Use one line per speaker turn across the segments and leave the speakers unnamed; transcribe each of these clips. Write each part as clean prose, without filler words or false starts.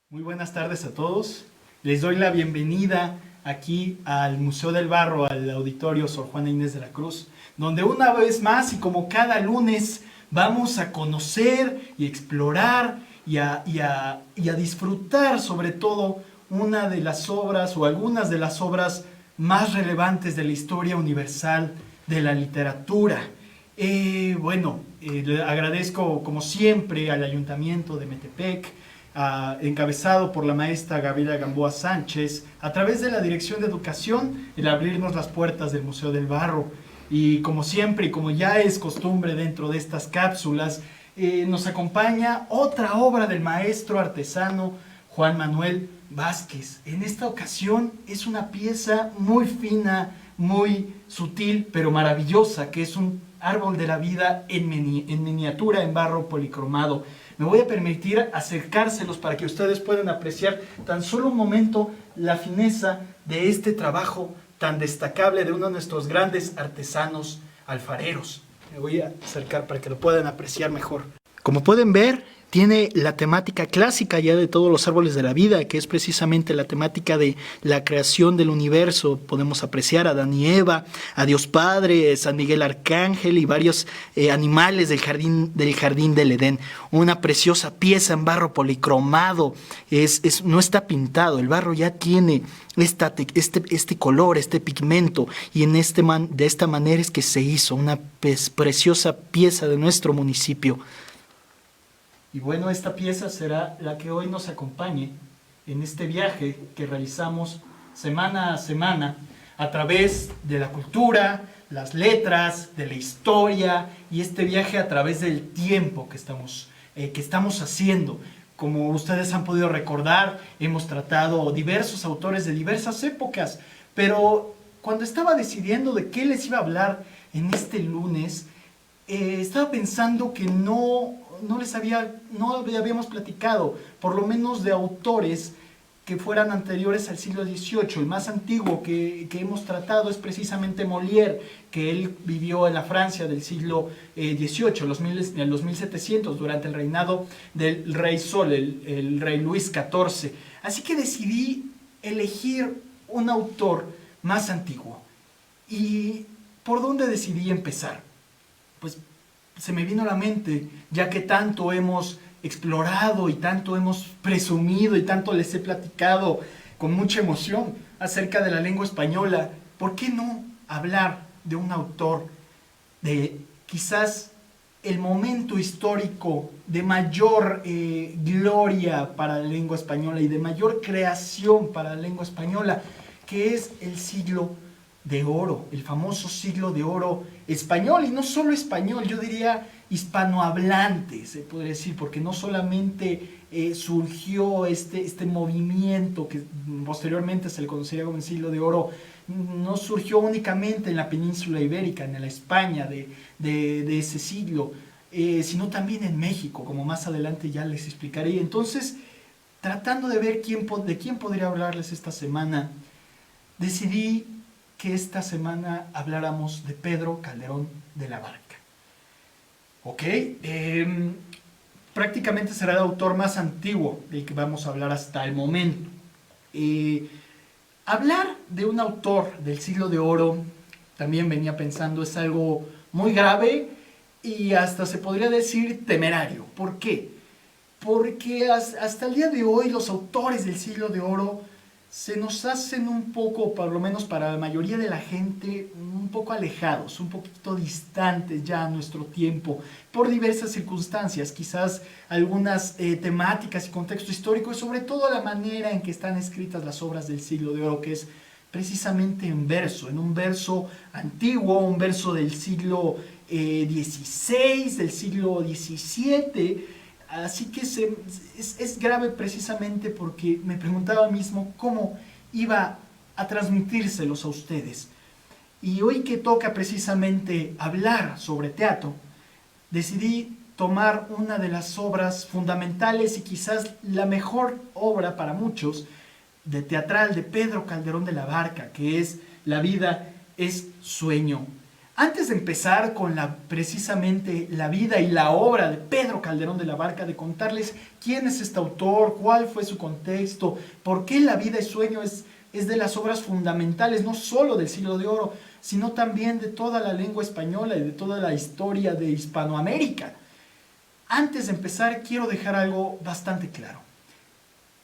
Muy buenas tardes a todos. Les doy la bienvenida aquí al Museo del Barro, al Auditorio Sor Juana Inés de la Cruz, donde una vez más y como cada lunes vamos a conocer y explorar y a disfrutar sobre todo una de las obras o algunas de las obras más relevantes de la historia universal de la literatura. Le agradezco como siempre al Ayuntamiento de Metepec, encabezado por la maestra Gabriela Gamboa Sánchez, a través de la Dirección de Educación, el abrirnos las puertas del Museo del Barro. Y como siempre, y como ya es costumbre dentro de estas cápsulas, nos acompaña otra obra del maestro artesano Juan Manuel Vázquez. En esta ocasión es una pieza muy fina, muy sutil, pero maravillosa, que es un árbol de la vida en miniatura, en barro policromado. Me voy a permitir acercárselos para que ustedes puedan apreciar tan solo un momento la fineza de este trabajo tan destacable de uno de nuestros grandes artesanos alfareros. Me voy a acercar para que lo puedan apreciar mejor. Como pueden ver, tiene la temática clásica ya de todos los árboles de la vida, que es precisamente la temática de la creación del universo. Podemos apreciar a Adán y Eva, a Dios Padre, San Miguel Arcángel y varios animales del jardín del Edén. Una preciosa pieza en barro policromado, no está pintado, el barro ya tiene este color, este pigmento, y de esta manera es que se hizo una preciosa pieza de nuestro municipio. Y bueno, esta pieza será la que hoy nos acompañe en este viaje que realizamos semana a semana a través de la cultura, las letras, de la historia, y este viaje a través del tiempo que estamos haciendo. Como ustedes han podido recordar, hemos tratado diversos autores de diversas épocas, pero cuando estaba decidiendo de qué les iba a hablar en este lunes, estaba pensando que no habíamos platicado, por lo menos de autores que fueran anteriores al siglo XVIII. El más antiguo que hemos tratado es precisamente Molière, que él vivió en la Francia del siglo XVIII, en los 1700, durante el reinado del Rey Sol, el rey Luis XIV. Así que decidí elegir un autor más antiguo. ¿Y por dónde decidí empezar? Pues se me vino a la mente, ya que tanto hemos explorado y tanto hemos presumido y tanto les he platicado con mucha emoción acerca de la lengua española, ¿por qué no hablar de un autor de quizás el momento histórico de mayor gloria para la lengua española y de mayor creación para la lengua española, que es el siglo de oro, el famoso siglo de oro español? Y no solo español, yo diría hispanohablante, se podría decir, porque no solamente surgió este movimiento que posteriormente se le conocería como el siglo de oro, no surgió únicamente en la península ibérica, en la España de ese siglo, sino también en México, como más adelante ya les explicaré. Entonces, tratando de ver de quién podría hablarles esta semana, decidí que esta semana habláramos de Pedro Calderón de la Barca. ¿Ok? Prácticamente será el autor más antiguo del que vamos a hablar hasta el momento. Hablar de un autor del siglo de oro, también venía pensando, es algo muy grave y hasta se podría decir temerario. ¿Por qué? Porque hasta el día de hoy los autores del siglo de oro se nos hacen un poco, por lo menos para la mayoría de la gente, un poco alejados, un poquito distantes ya a nuestro tiempo, por diversas circunstancias, quizás algunas temáticas y contexto histórico, y sobre todo la manera en que están escritas las obras del siglo de oro, que es precisamente en un verso antiguo, un verso del siglo XVI, del siglo XVII. Así que es grave precisamente porque me preguntaba mismo cómo iba a transmitírselos a ustedes. Y hoy que toca precisamente hablar sobre teatro, decidí tomar una de las obras fundamentales y quizás la mejor obra para muchos de teatral de Pedro Calderón de la Barca, que es La vida es sueño. Antes de empezar con precisamente la vida y la obra de Pedro Calderón de la Barca, de contarles quién es este autor, cuál fue su contexto, por qué La vida y sueño es de las obras fundamentales, no solo del Siglo de Oro, sino también de toda la lengua española y de toda la historia de Hispanoamérica. Antes de empezar, quiero dejar algo bastante claro.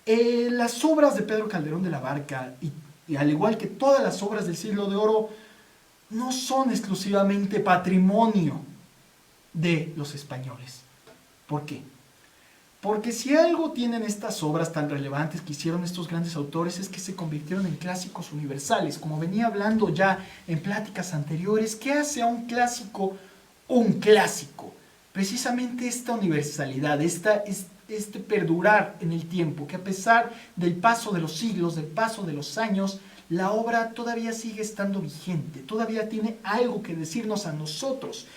Las obras de Pedro Calderón de la Barca, y al igual que todas las obras del Siglo de Oro, no son exclusivamente patrimonio de los españoles. ¿Por qué? Porque si algo tienen estas obras tan relevantes que hicieron estos grandes autores es que se convirtieron en clásicos universales. Como venía hablando ya en pláticas anteriores, ¿qué hace a un clásico un clásico? Precisamente esta universalidad, este perdurar en el tiempo, que a pesar del paso de los siglos, del paso de los años, la obra todavía sigue estando vigente, todavía tiene algo que decirnos a nosotros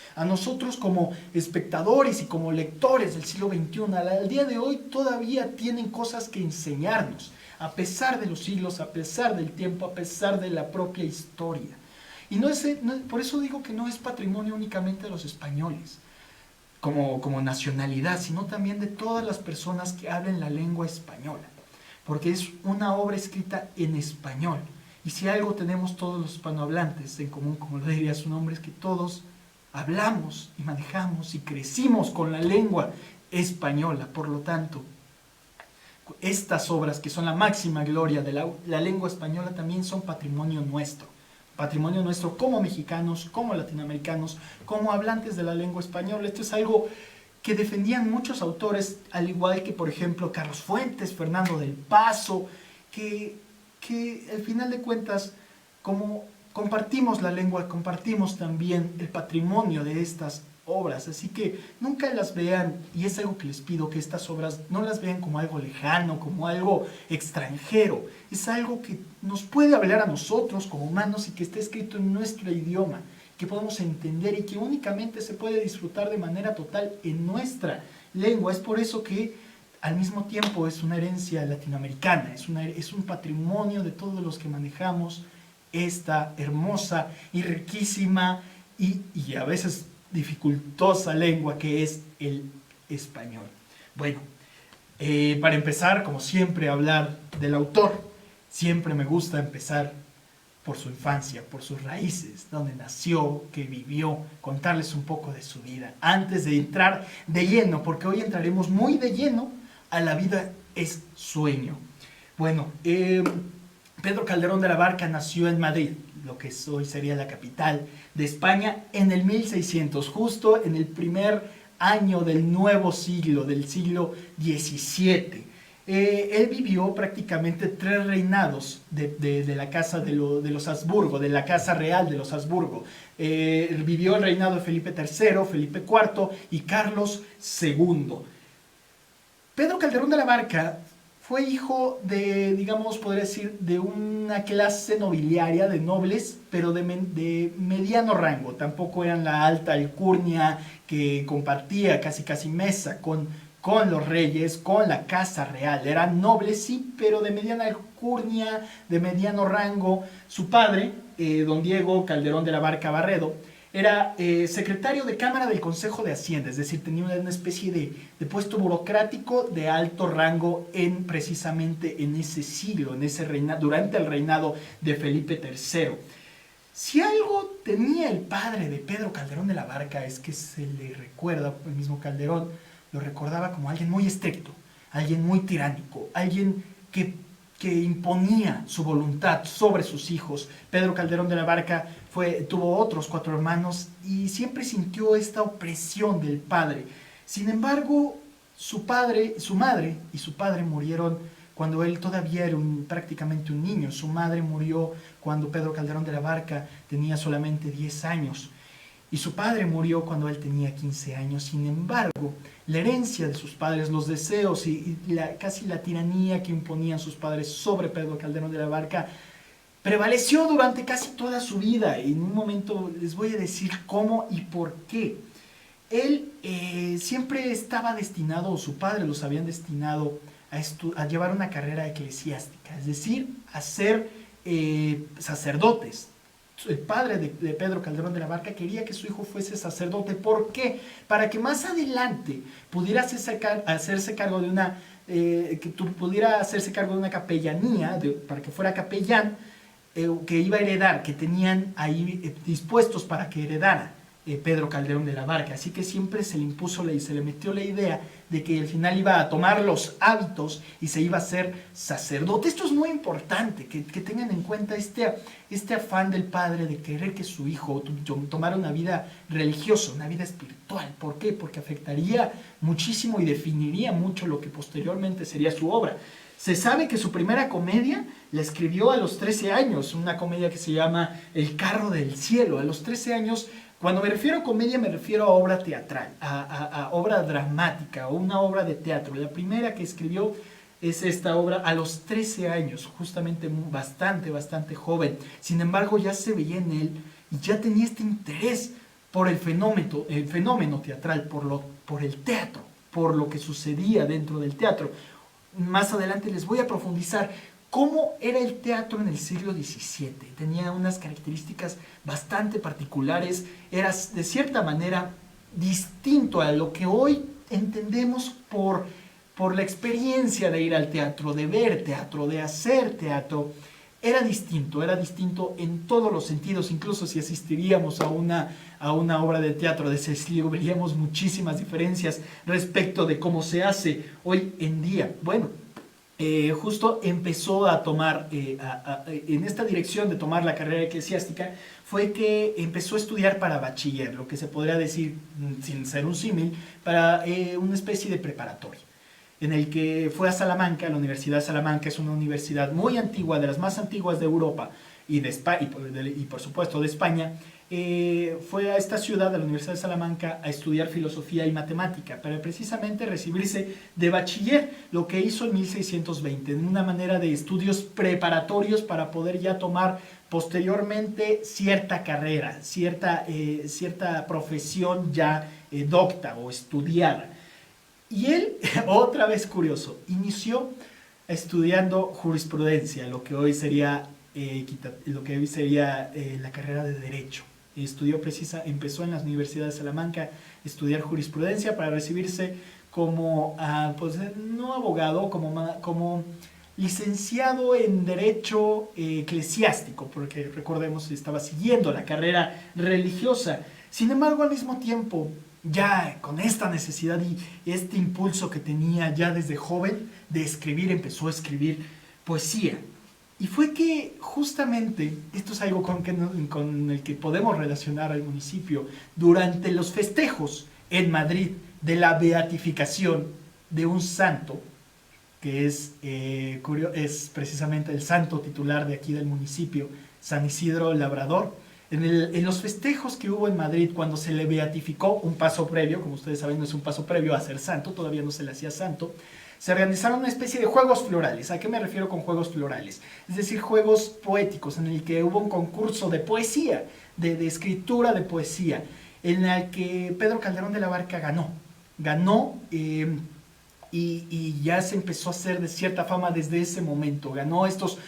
como espectadores y como lectores del siglo XXI. Al día de hoy todavía tienen cosas que enseñarnos, a pesar de los siglos, a pesar del tiempo, a pesar de la propia historia. Y por eso digo que no es patrimonio únicamente de los españoles, como nacionalidad, sino también de todas las personas que hablan la lengua española, porque es una obra escrita en español. Y si algo tenemos todos los hispanohablantes en común, como lo diría su nombre, es que todos hablamos y manejamos y crecimos con la lengua española. Por lo tanto, estas obras, que son la máxima gloria de la lengua española, también son patrimonio nuestro como mexicanos, como latinoamericanos, como hablantes de la lengua española. Esto es algo que defendían muchos autores, al igual que, por ejemplo, Carlos Fuentes, Fernando del Paso, que al final de cuentas, como compartimos la lengua, compartimos también el patrimonio de estas obras. Así que nunca las vean, y es algo que les pido, que estas obras no las vean como algo lejano, como algo extranjero. Es algo que nos puede hablar a nosotros como humanos y que está escrito en nuestro idioma, que podemos entender y que únicamente se puede disfrutar de manera total en nuestra lengua. Es por eso que al mismo tiempo es una herencia latinoamericana, es un patrimonio de todos los que manejamos esta hermosa y riquísima y a veces dificultosa lengua que es el español. Bueno, para empezar, como siempre, a hablar del autor, siempre me gusta empezar por su infancia, por sus raíces, donde nació, que vivió, contarles un poco de su vida, antes de entrar de lleno, porque hoy entraremos muy de lleno a La vida es sueño. Bueno, Pedro Calderón de la Barca nació en Madrid, lo que hoy sería la capital de España, en el 1600, justo en el primer año del nuevo siglo, del siglo XVII. Él vivió prácticamente 3 reinados de la casa de los Habsburgo, de la casa real de los Habsburgo. Vivió el reinado de Felipe III, Felipe IV y Carlos II. Pedro Calderón de la Barca fue hijo de, digamos, podría decir, de una clase nobiliaria, de nobles, pero de mediano rango. Tampoco eran la alta alcurnia que compartía casi mesa con los reyes, con la casa real. Eran nobles, sí, pero de mediana alcurnia, de mediano rango. Su padre, don Diego Calderón de la Barca Barredo, era secretario de Cámara del Consejo de Hacienda, es decir, tenía una especie de puesto burocrático de alto rango precisamente en ese siglo, durante el reinado de Felipe III. Si algo tenía el padre de Pedro Calderón de la Barca es que se le recuerda, el mismo Calderón lo recordaba como alguien muy estricto, alguien muy tiránico, alguien que imponía su voluntad sobre sus hijos. Pedro Calderón de la Barca tuvo otros 4 hermanos y siempre sintió esta opresión del padre. Sin embargo, su madre y su padre murieron cuando él todavía era prácticamente un niño. Su madre murió cuando Pedro Calderón de la Barca tenía solamente 10 años. Y su padre murió cuando él tenía 15 años. Sin embargo, la herencia de sus padres, los deseos y casi la tiranía que imponían sus padres sobre Pedro Calderón de la Barca, prevaleció durante casi toda su vida. Y en un momento les voy a decir cómo y por qué. Él siempre estaba destinado, o su padre los habían destinado a llevar una carrera eclesiástica, es decir, a ser sacerdotes. el padre de Pedro Calderón de la Barca quería que su hijo fuese sacerdote. ¿Por qué? Para que más adelante pudiera hacerse cargo de una, pudiera hacerse cargo de una capellanía, para que fuera capellán, que iba a heredar, que tenían ahí dispuestos para que heredara Pedro Calderón de la Barca. Así que siempre se le impuso y se le metió la idea de que al final iba a tomar los hábitos y se iba a ser sacerdote. Esto es muy importante, que tengan en cuenta este afán del padre de querer que su hijo tomara una vida religiosa, una vida espiritual. ¿Por qué? Porque afectaría muchísimo y definiría mucho lo que posteriormente sería su obra. Se sabe que su primera comedia la escribió a los 13 años, una comedia que se llama El carro del cielo. A los 13 años, cuando me refiero a comedia, me refiero a obra teatral, a obra dramática, o una obra de teatro. La primera que escribió es esta obra a los 13 años, justamente bastante joven. Sin embargo, ya se veía en él y ya tenía este interés por el fenómeno teatral, por el teatro, por lo que sucedía dentro del teatro. Más adelante les voy a profundizar cómo era el teatro en el siglo XVII. Tenía unas características bastante particulares, era de cierta manera distinto a lo que hoy entendemos por la experiencia de ir al teatro, de ver teatro, de hacer teatro. Era distinto en todos los sentidos. Incluso si asistiríamos a una obra de teatro de ese estilo, veríamos muchísimas diferencias respecto de cómo se hace hoy en día. Bueno, justo empezó a tomar, en esta dirección de tomar la carrera eclesiástica, fue que empezó a estudiar para bachiller, lo que se podría decir, sin ser un símil, para una especie de preparatoria, en el que fue a Salamanca. La Universidad de Salamanca es una universidad muy antigua, de las más antiguas de Europa y de España, y por supuesto de España. Fue a esta ciudad, a la Universidad de Salamanca, a estudiar filosofía y matemática, para precisamente recibirse de bachiller, lo que hizo en 1620, en una manera de estudios preparatorios para poder ya tomar posteriormente cierta carrera, cierta profesión ya docta o estudiada. Y él, otra vez curioso, inició estudiando jurisprudencia, lo que hoy sería la carrera de Derecho. Empezó en la Universidad de Salamanca a estudiar jurisprudencia para recibirse como, pues no abogado, como licenciado en Derecho eclesiástico, porque recordemos, estaba siguiendo la carrera religiosa. Sin embargo, al mismo tiempo, ya con esta necesidad y este impulso que tenía ya desde joven de escribir, empezó a escribir poesía. Y fue que justamente, esto es algo con el que podemos relacionar al municipio, durante los festejos en Madrid de la beatificación de un santo, que es precisamente el santo titular de aquí del municipio, San Isidro Labrador. En los festejos que hubo en Madrid, cuando se le beatificó, un paso previo, como ustedes saben, no es un paso previo a ser santo, todavía no se le hacía santo, se organizaron una especie de juegos florales. ¿A qué me refiero con juegos florales? Es decir, juegos poéticos, en el que hubo un concurso de poesía, de escritura de poesía, en el que Pedro Calderón de la Barca ganó, y ya se empezó a hacer de cierta fama desde ese momento. Ganó estos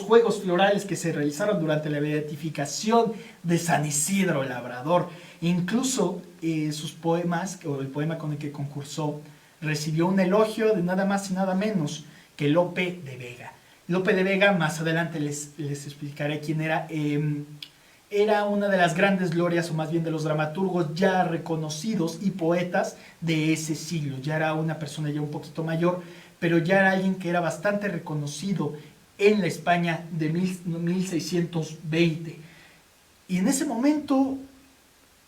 juegos florales que se realizaron durante la beatificación de San Isidro Labrador. Incluso sus poemas, o el poema con el que concursó, recibió un elogio de nada más y nada menos que Lope de Vega. Lope de Vega, más adelante les explicaré quién era. Era una de las grandes glorias, o más bien de los dramaturgos ya reconocidos y poetas de ese siglo. Ya era una persona ya un poquito mayor, pero ya era alguien que era bastante reconocido en la España de 1620. Y en ese momento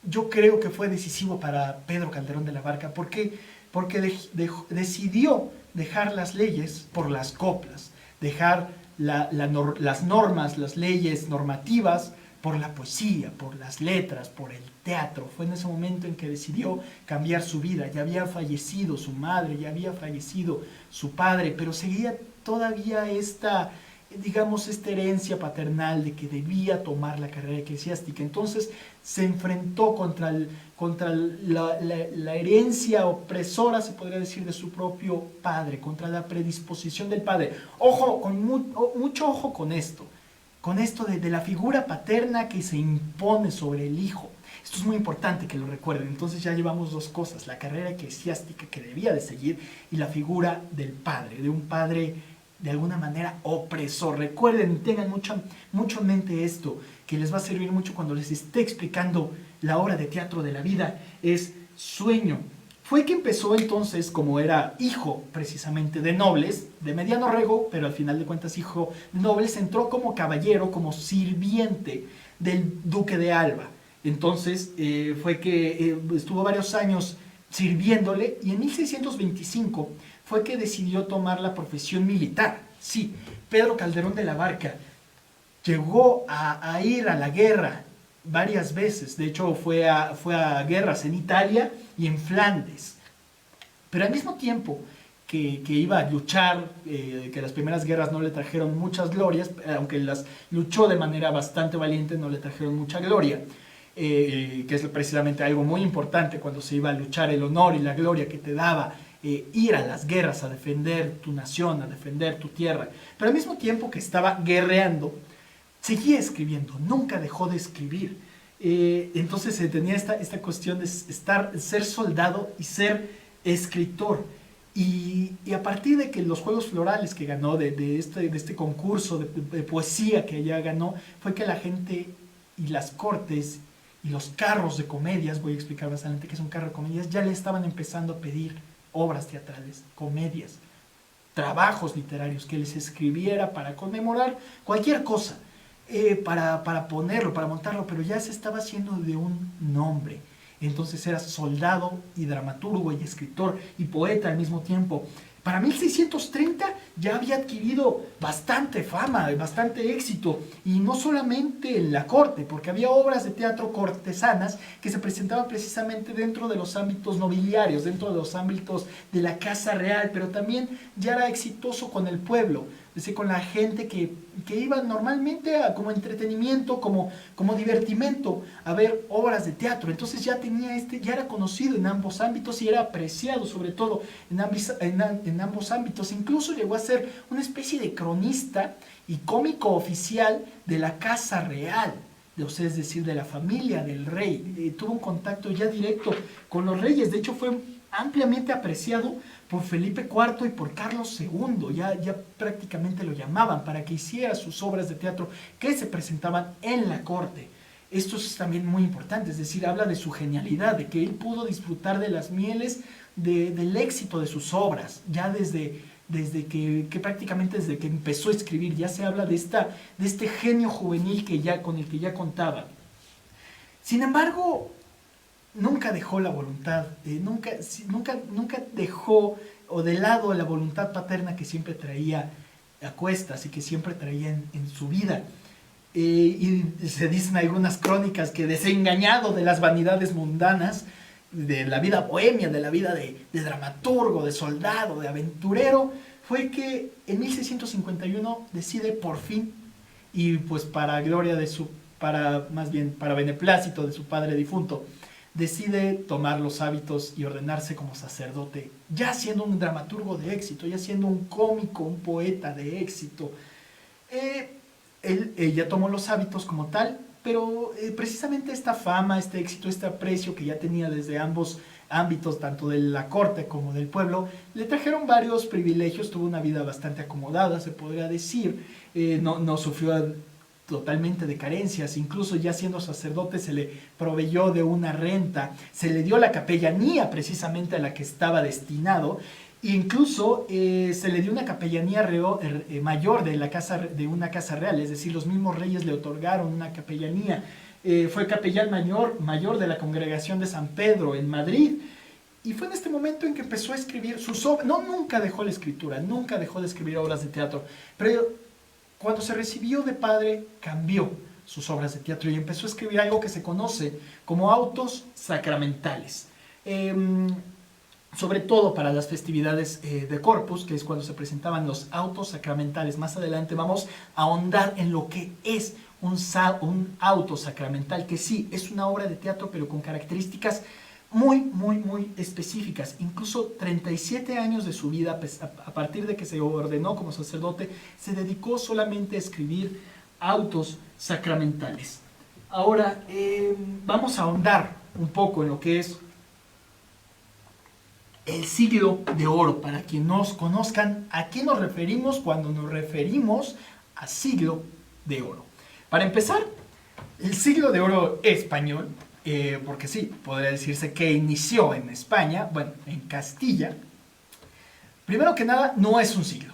yo creo que fue decisivo para Pedro Calderón de la Barca. ¿Por qué? Porque decidió dejar las leyes por las coplas, dejar las normas, las leyes normativas por la poesía, por las letras, por el teatro. Fue en ese momento en que decidió cambiar su vida. Ya había fallecido su madre, ya había fallecido su padre, pero seguía todavía esta herencia paternal de que debía tomar la carrera eclesiástica. Entonces se enfrentó contra la herencia opresora, se podría decir, de su propio padre, contra la predisposición del padre. Mucho ojo con esto. con esto de la figura paterna que se impone sobre el hijo. Esto es muy importante que lo recuerden. Entonces ya llevamos dos cosas: la carrera eclesiástica que debía de seguir y la figura del padre, de un padre de alguna manera opresor. Recuerden, tengan mucho en mente esto, que les va a servir mucho cuando les esté explicando la obra de teatro de la vida, es Sueño. Fue que empezó entonces, como era hijo precisamente de nobles, de mediano rango, pero al final de cuentas hijo de nobles, entró como caballero, como sirviente del duque de Alba. Entonces fue que estuvo varios años sirviéndole, y en 1625 fue que decidió tomar la profesión militar. Sí, Pedro Calderón de la Barca llegó a ir a la guerra varias veces. De hecho fue a guerras en Italia y en Flandes. Pero al mismo tiempo que iba a luchar, que las primeras guerras no le trajeron muchas glorias, aunque las luchó de manera bastante valiente, no le trajeron mucha gloria, que es precisamente algo muy importante cuando se iba a luchar, el honor y la gloria que te daba ir a las guerras, a defender tu nación, a defender tu tierra. Pero al mismo tiempo que estaba guerreando, seguía escribiendo, nunca dejó de escribir. Entonces tenía esta cuestión de ser soldado y ser escritor. Y a partir de que los Juegos Florales que ganó, de este concurso de poesía que ella ganó, fue que la gente y las cortes y los carros de comedias, voy a explicar más adelante qué es un carro de comedias, ya le estaban empezando a pedir obras teatrales, comedias, trabajos literarios, que les escribiera para conmemorar cualquier cosa, para ponerlo, para montarlo, pero ya se estaba haciendo de un nombre. Entonces era soldado y dramaturgo y escritor y poeta al mismo tiempo. Para 1630 ya había adquirido bastante fama, bastante éxito, y no solamente en la corte, porque había obras de teatro cortesanas que se presentaban precisamente dentro de los ámbitos nobiliarios, dentro de los ámbitos de la casa real, pero también ya era exitoso con el pueblo, es decir, con la gente que iba normalmente como entretenimiento, como divertimento, a ver obras de teatro. Entonces ya ya era conocido en ambos ámbitos y era apreciado sobre todo en ambos ámbitos. Incluso llegó a ser una especie de cronista y cómico oficial de la casa real, es decir, de la familia del rey. Tuvo un contacto ya directo con los reyes. De hecho fue ampliamente apreciado por Felipe IV y por Carlos II, ya prácticamente lo llamaban para que hiciera sus obras de teatro que se presentaban en la corte. Esto es también muy importante, es decir, habla de su genialidad, de que él pudo disfrutar de las mieles del éxito de sus obras, ya desde que prácticamente desde que empezó a escribir, ya se habla de este genio juvenil con el que ya contaba. Sin embargo, nunca dejó la voluntad, nunca dejó o de lado la voluntad paterna que siempre traía a cuestas y que siempre traía en su vida. Y se dicen algunas crónicas que, desengañado de las vanidades mundanas, de la vida bohemia, de la vida de dramaturgo, de soldado, de aventurero, fue que en 1651 decide por fin, y pues para gloria para beneplácito de su padre difunto, decide tomar los hábitos y ordenarse como sacerdote, ya siendo un dramaturgo de éxito, ya siendo un cómico, un poeta de éxito. Él ya tomó los hábitos como tal, pero precisamente esta fama, este éxito, este aprecio que ya tenía desde ambos ámbitos, tanto de la corte como del pueblo, le trajeron varios privilegios. Tuvo una vida bastante acomodada, se podría decir. No sufrió totalmente de carencias, incluso ya siendo sacerdote se le proveyó de una renta, se le dio la capellanía precisamente a la que estaba destinado, e incluso se le dio una capellanía mayor de una casa real, es decir, los mismos reyes le otorgaron una capellanía. Fue capellán mayor de la congregación de San Pedro en Madrid, y fue en este momento en que empezó a escribir sus obras. Nunca dejó la escritura, nunca dejó de escribir obras de teatro, pero cuando se recibió de padre, cambió sus obras de teatro y empezó a escribir algo que se conoce como autos sacramentales. Sobre todo para las festividades de Corpus, que es cuando se presentaban los autos sacramentales. Más adelante vamos a ahondar en lo que es un auto sacramental, que sí, es una obra de teatro, pero con características muy específicas. Incluso 37 años de su vida, a partir de que se ordenó como sacerdote, se dedicó solamente a escribir autos sacramentales. Ahora vamos a ahondar un poco en lo que es el siglo de oro, para que nos conozcan a qué nos referimos cuando nos referimos a siglo de oro. Para empezar, el siglo de oro español, porque sí, podría decirse que inició en España, bueno, en Castilla. Primero que nada, no es un siglo.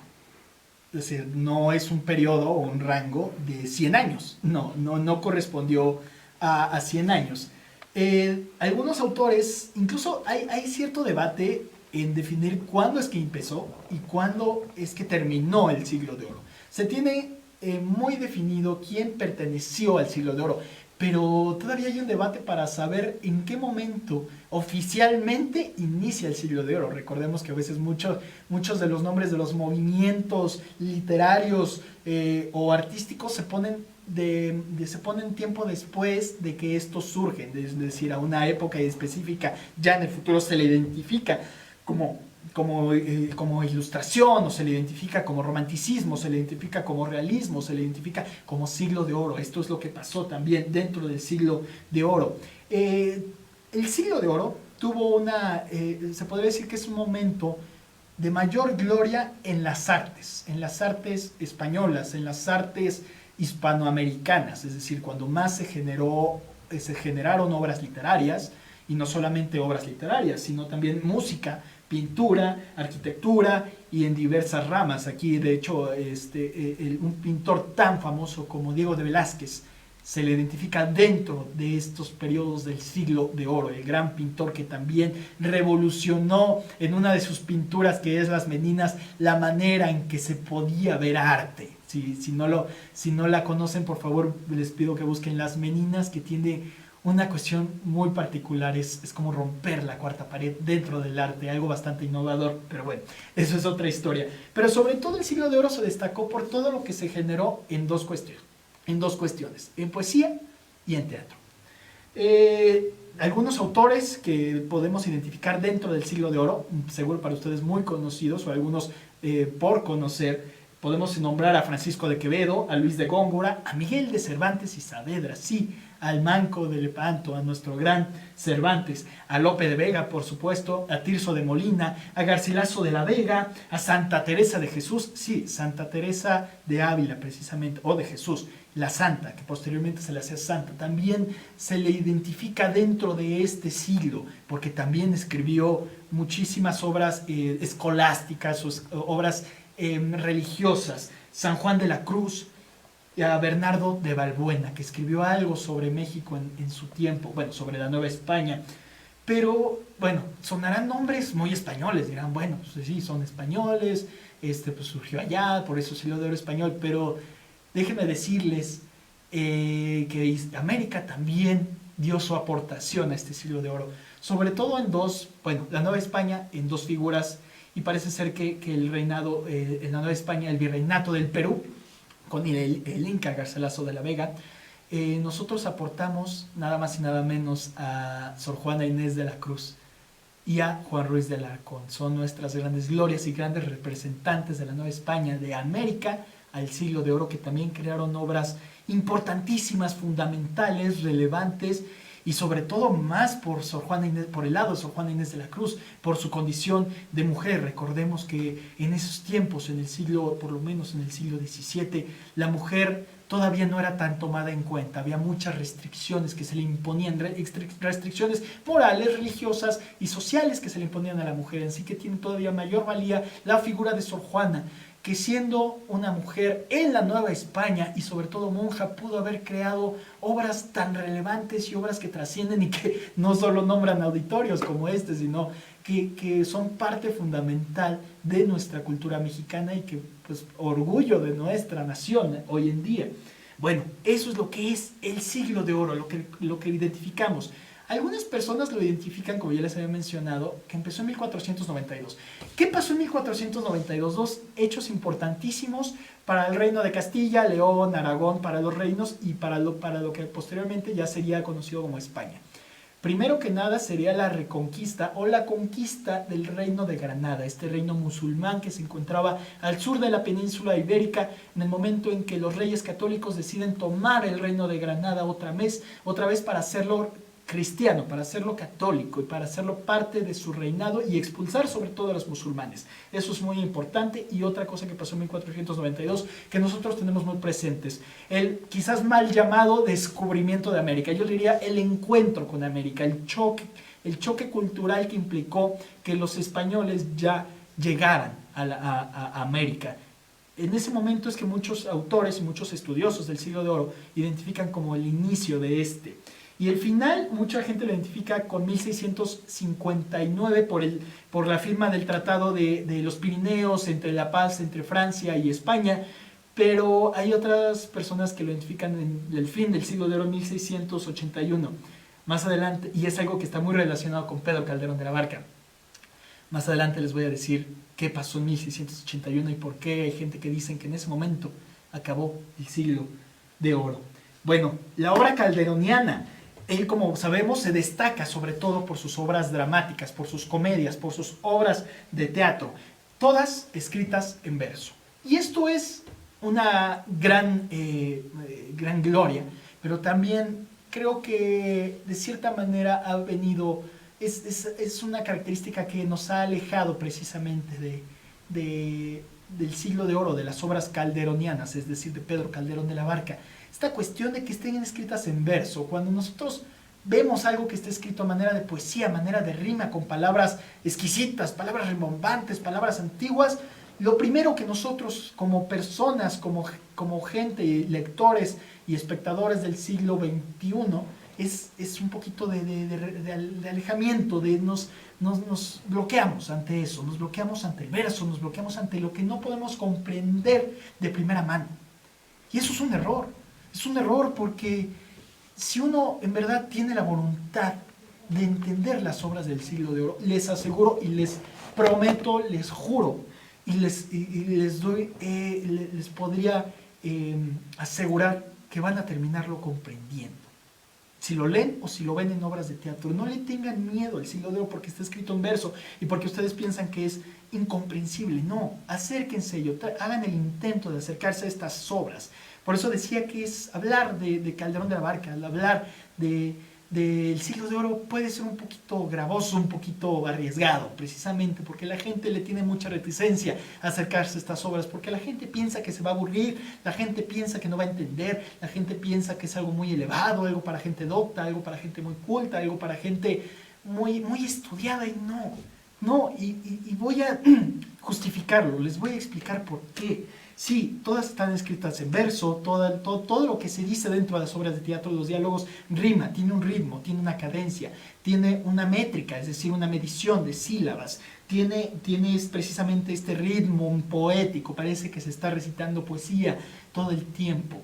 Es decir, no es un periodo o un rango de 100 años. No correspondió a 100 años. Algunos autores, incluso hay cierto debate en definir cuándo es que empezó y cuándo es que terminó el siglo de oro. Se tiene muy definido quién perteneció al siglo de oro, pero todavía hay un debate para saber en qué momento oficialmente inicia el siglo de oro. Recordemos que a veces muchos de los nombres de los movimientos literarios o artísticos se ponen tiempo después de que estos surgen, es decir, a una época específica. Ya en el futuro se le identifica como ilustración, o se le identifica como romanticismo, se le identifica como realismo, se le identifica como siglo de oro. Esto es lo que pasó también dentro del siglo de oro. El siglo de oro tuvo se podría decir que es un momento de mayor gloria en las artes españolas, en las artes hispanoamericanas, es decir, cuando más se generaron obras literarias, y no solamente obras literarias, sino también música, pintura, arquitectura y en diversas ramas. Aquí, de hecho, un pintor tan famoso como Diego de Velázquez se le identifica dentro de estos periodos del siglo de oro, el gran pintor que también revolucionó en una de sus pinturas, que es Las Meninas, la manera en que se podía ver arte. Si no la conocen, por favor, les pido que busquen Las Meninas, que tiene una cuestión muy particular. Es como romper la cuarta pared dentro del arte, algo bastante innovador, pero bueno, eso es otra historia. Pero sobre todo el siglo de oro se destacó por todo lo que se generó en dos cuestiones, en poesía y en teatro. Algunos autores que podemos identificar dentro del siglo de oro, seguro para ustedes muy conocidos, o algunos por conocer, podemos nombrar a Francisco de Quevedo, a Luis de Góngora, a Miguel de Cervantes y Saavedra, sí, al Manco de Lepanto, a nuestro gran Cervantes, a Lope de Vega, por supuesto, a Tirso de Molina, a Garcilaso de la Vega, a Santa Teresa de Jesús, sí, Santa Teresa de Ávila precisamente, o de Jesús, la santa, que posteriormente se le hacía santa. También se le identifica dentro de este siglo, porque también escribió muchísimas obras escolásticas, obras religiosas. San Juan de la Cruz, a Bernardo de Balbuena, que escribió algo sobre México en su tiempo, bueno, sobre la Nueva España. Pero, bueno, sonarán nombres muy españoles, dirán, bueno, pues sí, son españoles, pues surgió allá, por eso siglo de oro español, pero déjenme decirles que América también dio su aportación a este siglo de oro, sobre todo en la Nueva España, en dos figuras, y parece ser que el reinado, en la Nueva España, el virreinato del Perú, con el Inca Garcilaso de la Vega, nosotros aportamos nada más y nada menos a Sor Juana Inés de la Cruz y a Juan Ruiz de Alarcón. Son nuestras grandes glorias y grandes representantes de la Nueva España, de América, al siglo de oro, que también crearon obras importantísimas, fundamentales, relevantes, y sobre todo más por el lado de Sor Juana Inés de la Cruz, por su condición de mujer. Recordemos que en esos tiempos, por lo menos en el siglo XVII, la mujer todavía no era tan tomada en cuenta. Había muchas restricciones que se le imponían, restricciones morales, religiosas y sociales que se le imponían a la mujer. Así que tiene todavía mayor valía la figura de Sor Juana, que siendo una mujer en la Nueva España y sobre todo monja, pudo haber creado obras tan relevantes y obras que trascienden y que no solo nombran auditorios como sino que son parte fundamental de nuestra cultura mexicana y que, pues, orgullo de nuestra nación hoy en día. Bueno, eso es lo que es el siglo de oro, lo que identificamos. Algunas personas lo identifican, como ya les había mencionado, que empezó en 1492. ¿Qué pasó en 1492? Dos hechos importantísimos para el reino de Castilla, León, Aragón, para los reinos y para lo que posteriormente ya sería conocido como España. Primero que nada sería la reconquista o la conquista del reino de Granada, este reino musulmán que se encontraba al sur de la península ibérica en el momento en que los reyes católicos deciden tomar el reino de Granada otra vez para hacerlo cristiano, para hacerlo católico y para hacerlo parte de su reinado y expulsar sobre todo a los musulmanes. Eso es muy importante. Y otra cosa que pasó en 1492 que nosotros tenemos muy presentes, el quizás mal llamado descubrimiento de América, yo diría el encuentro con América, el choque cultural que implicó que los españoles ya llegaran a América. En ese momento es que muchos autores y muchos estudiosos del siglo de oro identifican como el inicio de este. Y el final, mucha gente lo identifica con 1659 por la firma del Tratado de los Pirineos, entre la paz entre Francia y España, pero hay otras personas que lo identifican en el fin del siglo de oro, 1681. Más adelante, y es algo que está muy relacionado con Pedro Calderón de la Barca. Más adelante les voy a decir qué pasó en 1681 y por qué hay gente que dicen que en ese momento acabó el siglo de oro. Bueno, la obra calderoniana. Él, como sabemos, se destaca sobre todo por sus obras dramáticas, por sus comedias, por sus obras de teatro, todas escritas en verso. Y esto es una gran gloria, pero también creo que de cierta manera ha venido, es una característica que nos ha alejado precisamente del siglo de oro, de las obras calderonianas, es decir, de Pedro Calderón de la Barca. Esta cuestión de que estén escritas en verso, cuando nosotros vemos algo que está escrito a manera de poesía, a manera de rima, con palabras exquisitas, palabras rimbombantes, palabras antiguas, lo primero que nosotros como personas, como gente, lectores y espectadores del siglo XXI, es un poquito de alejamiento, nos bloqueamos ante eso, nos bloqueamos ante el verso, nos bloqueamos ante lo que no podemos comprender de primera mano. Y eso es un error. Es un error porque si uno en verdad tiene la voluntad de entender las obras del siglo de oro, les aseguro y les prometo, les juro y les podría asegurar que van a terminarlo comprendiendo. Si lo leen o si lo ven en obras de teatro, no le tengan miedo al siglo de oro porque está escrito en verso y porque ustedes piensan que es incomprensible. No, acérquense y hagan el intento de acercarse a estas obras. Por eso decía que es hablar de Calderón de la Barca, hablar del siglo de oro puede ser un poquito gravoso, un poquito arriesgado, precisamente porque la gente le tiene mucha reticencia a acercarse a estas obras, porque la gente piensa que se va a aburrir, la gente piensa que no va a entender, la gente piensa que es algo muy elevado, algo para gente docta, algo para gente muy culta, algo para gente muy estudiada, y y voy a justificarlo, les voy a explicar por qué. Sí, todas están escritas en verso, todo lo que se dice dentro de las obras de teatro, los diálogos, rima, tiene un ritmo, tiene una cadencia, tiene una métrica, es decir, una medición de sílabas, tiene precisamente este ritmo poético, parece que se está recitando poesía todo el tiempo.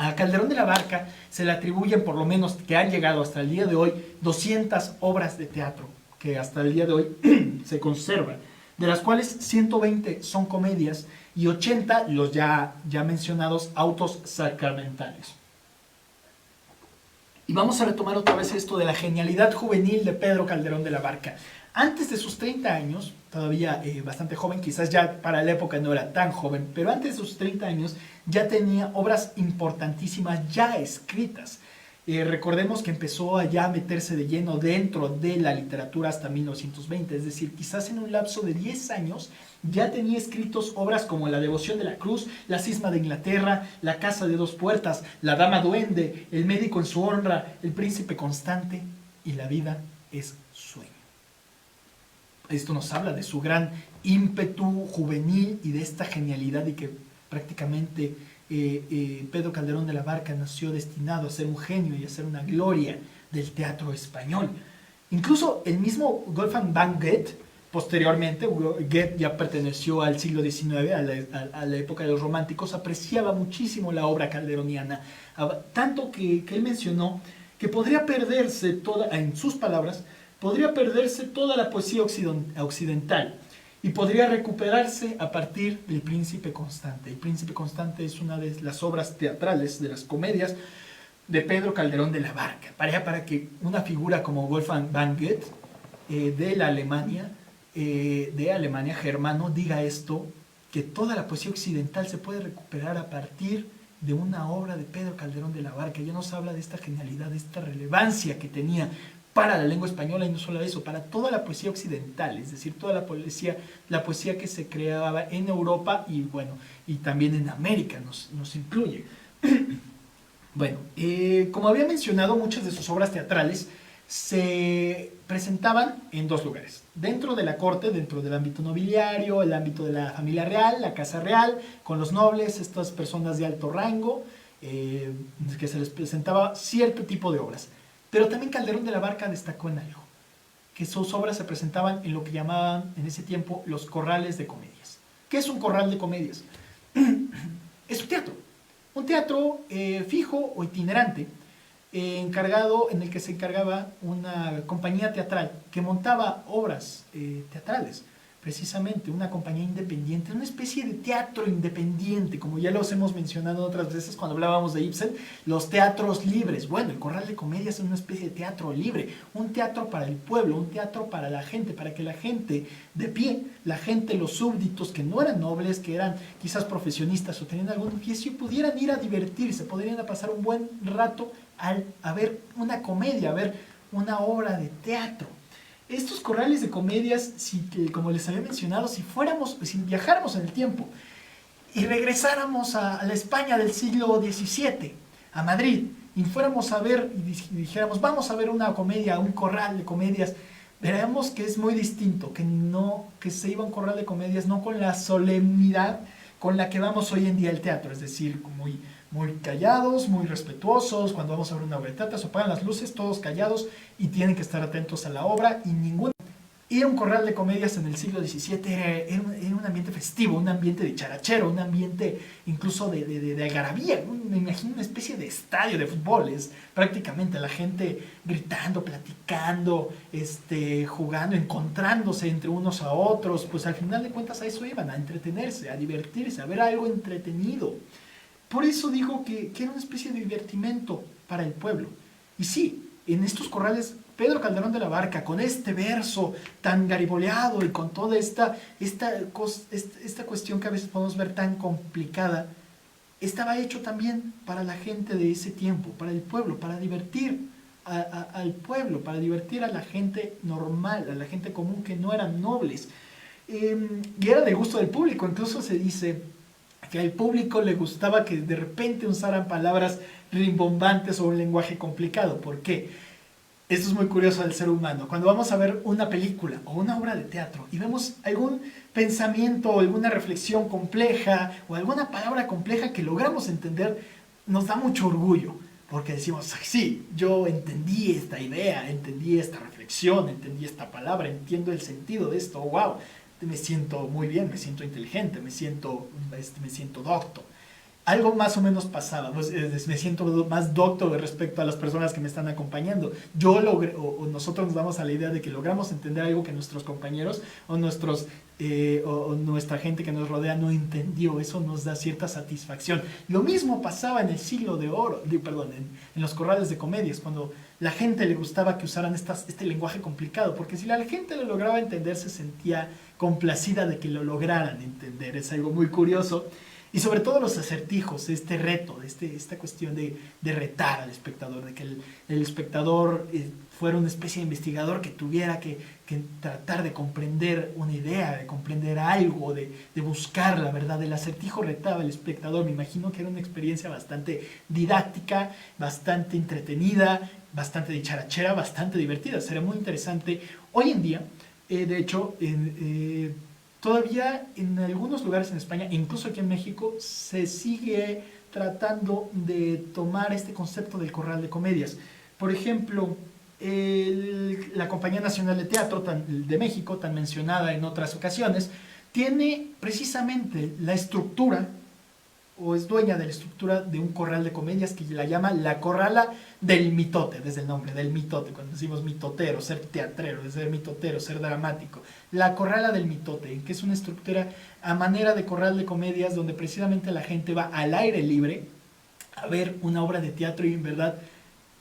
A Calderón de la Barca se le atribuyen, por lo menos que han llegado hasta el día de hoy, 200 obras de teatro, que hasta el día de hoy se conservan, de las cuales 120 son comedias y 80 los ya mencionados autos sacramentales. Y vamos a retomar otra vez esto de la genialidad juvenil de Pedro Calderón de la Barca. Antes de sus 30 años, todavía bastante joven, quizás ya para la época no era tan joven, pero antes de sus 30 años ya tenía obras importantísimas ya escritas. Recordemos que empezó a ya meterse de lleno dentro de la literatura hasta 1920, es decir, quizás en un lapso de 10 años ya tenía escritos obras como La Devoción de la Cruz, La Cisma de Inglaterra, La Casa de Dos Puertas, La Dama Duende, El Médico en su honra, El Príncipe Constante y La Vida es Sueño. Esto nos habla de su gran ímpetu juvenil y de esta genialidad, y que prácticamente Pedro Calderón de la Barca nació destinado a ser un genio y a ser una gloria del teatro español. Incluso el mismo Wolfgang van Goethe, posteriormente, Goethe ya perteneció al siglo XIX, a la época de los románticos, apreciaba muchísimo la obra calderoniana, tanto que él mencionó que podría perderse toda, en sus palabras, podría perderse toda la poesía occidental y podría recuperarse a partir del Príncipe Constante. El Príncipe Constante es una de las obras teatrales, de las comedias de Pedro Calderón de la Barca, para que una figura como Wolfgang van Goethe, de Alemania germano, diga esto, que toda la poesía occidental se puede recuperar a partir de una obra de Pedro Calderón de la Barca. Ya nos habla de esta genialidad, de esta relevancia que tenía para la lengua española, y no solo eso, para toda la poesía occidental, es decir, toda la poesía que se creaba en Europa y bueno, y también en América nos incluye. Bueno, como había mencionado, muchas de sus obras teatrales se presentaban en dos lugares: dentro de la corte, dentro del ámbito nobiliario, el ámbito de la familia real, la casa real, con los nobles, estas personas de alto rango, que se les presentaba cierto tipo de obras. Pero también Calderón de la Barca destacó en algo: que sus obras se presentaban en lo que llamaban en ese tiempo los corrales de comedias. ¿Qué es un corral de comedias? Es un teatro fijo o itinerante, en el que se encargaba una compañía teatral que montaba obras teatrales, precisamente una compañía independiente, una especie de teatro independiente, como ya los hemos mencionado otras veces cuando hablábamos de Ibsen, los teatros libres. Bueno, el Corral de Comedias es una especie de teatro libre, un teatro para el pueblo, un teatro para la gente, para que la gente de pie, la gente, los súbditos que no eran nobles, que eran quizás profesionistas o tenían algún oficio, pudieran ir a divertirse, podrían pasar un buen rato a ver una comedia, a ver una obra de teatro. Estos corrales de comedias, como les había mencionado, si viajáramos en el tiempo y regresáramos a la España del siglo XVII, a Madrid, y fuéramos a ver y dijéramos, vamos a ver una comedia, un corral de comedias, veremos que es muy distinto, que se iba a un corral de comedias no con la solemnidad con la que vamos hoy en día al teatro, es decir, muy callados, muy respetuosos. Cuando vamos a ver una obra de teatro se apagan las luces, todos callados y tienen que estar atentos a la obra, y ningún... Ir a un corral de comedias en el siglo XVII era un ambiente festivo, un ambiente de charachero, un ambiente incluso de algarabía. Me imagino una especie de estadio de fútbol, es prácticamente la gente gritando, platicando, jugando, encontrándose entre unos a otros. Pues al final de cuentas a eso iban, a entretenerse, a divertirse, a ver algo entretenido. Por eso digo que era una especie de divertimento para el pueblo. Y sí, en estos corrales, Pedro Calderón de la Barca, con este verso tan gariboleado y con toda esta cuestión que a veces podemos ver tan complicada, estaba hecho también para la gente de ese tiempo, para el pueblo, para divertir al pueblo, para divertir a la gente normal, a la gente común que no eran nobles. Y era de gusto del público. Incluso se dice que al público le gustaba que de repente usaran palabras rimbombantes o un lenguaje complicado. ¿Por qué? Esto es muy curioso del ser humano. Cuando vamos a ver una película o una obra de teatro y vemos algún pensamiento o alguna reflexión compleja o alguna palabra compleja que logramos entender, nos da mucho orgullo, porque decimos, sí, yo entendí esta idea, entendí esta reflexión, entendí esta palabra, entiendo el sentido de esto, wow, me siento muy bien, me siento inteligente, me siento docto. Algo más o menos pasaba, pues, me siento más docto respecto a las personas que me están acompañando. Nosotros nos damos a la idea de que logramos entender algo que nuestros compañeros o nuestra gente que nos rodea no entendió. Eso nos da cierta satisfacción. Lo mismo pasaba en el siglo de oro, en los corrales de comedias, cuando la gente le gustaba que usaran este lenguaje complicado, porque si la gente lo lograba entender, se sentía complacida de que lo lograran entender. Es algo muy curioso. Y sobre todo los acertijos, este reto, esta cuestión de retar al espectador, de que el espectador fuera una especie de investigador que tuviera que tratar de comprender una idea, de comprender algo, de buscar la verdad. El acertijo retaba al espectador. Me imagino que era una experiencia bastante didáctica, bastante entretenida, bastante dicharachera, bastante divertida. Sería muy interesante. Hoy en día, de hecho, todavía en algunos lugares en España, incluso aquí en México, se sigue tratando de tomar este concepto del corral de comedias. Por ejemplo, la Compañía Nacional de Teatro de México, tan mencionada en otras ocasiones, tiene precisamente la estructura, o es dueña de la estructura de un corral de comedias que la llama la corrala del mitote, desde el nombre, del mitote. Cuando decimos mitotero, ser teatrero, ser mitotero, ser dramático. La corrala del mitote, que es una estructura a manera de corral de comedias donde precisamente la gente va al aire libre a ver una obra de teatro y en verdad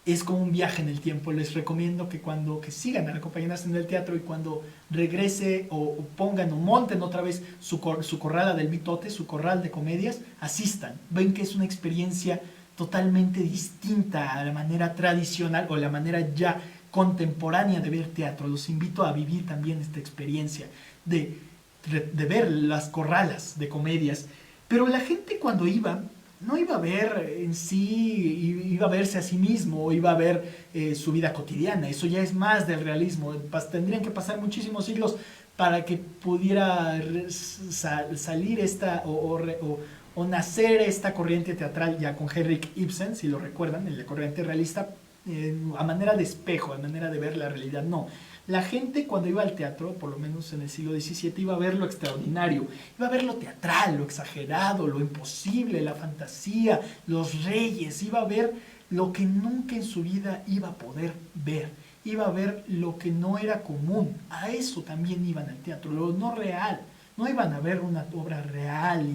es como un viaje en el tiempo. Les recomiendo que sigan a la Compañía Nacional del Teatro y cuando regrese o pongan o monten otra vez su corrala del Mitote, su corral de comedias, asistan. Ven que es una experiencia totalmente distinta a la manera tradicional o la manera ya contemporánea de ver teatro. Los invito a vivir también esta experiencia de ver las corralas de comedias. Pero la gente cuando iba, no iba a ver en sí, iba a verse a sí mismo, iba a ver su vida cotidiana. Eso ya es más del realismo. Tendrían que pasar muchísimos siglos para que pudiera salir esta o nacer esta corriente teatral ya con Henrik Ibsen, si lo recuerdan, en la corriente realista, a manera de espejo, a manera de ver la realidad. No. La gente cuando iba al teatro, por lo menos en el siglo XVII, iba a ver lo extraordinario, iba a ver lo teatral, lo exagerado, lo imposible, la fantasía, los reyes, iba a ver lo que nunca en su vida iba a poder ver, iba a ver lo que no era común. A eso también iban al teatro, lo no real. No iban a ver una obra real,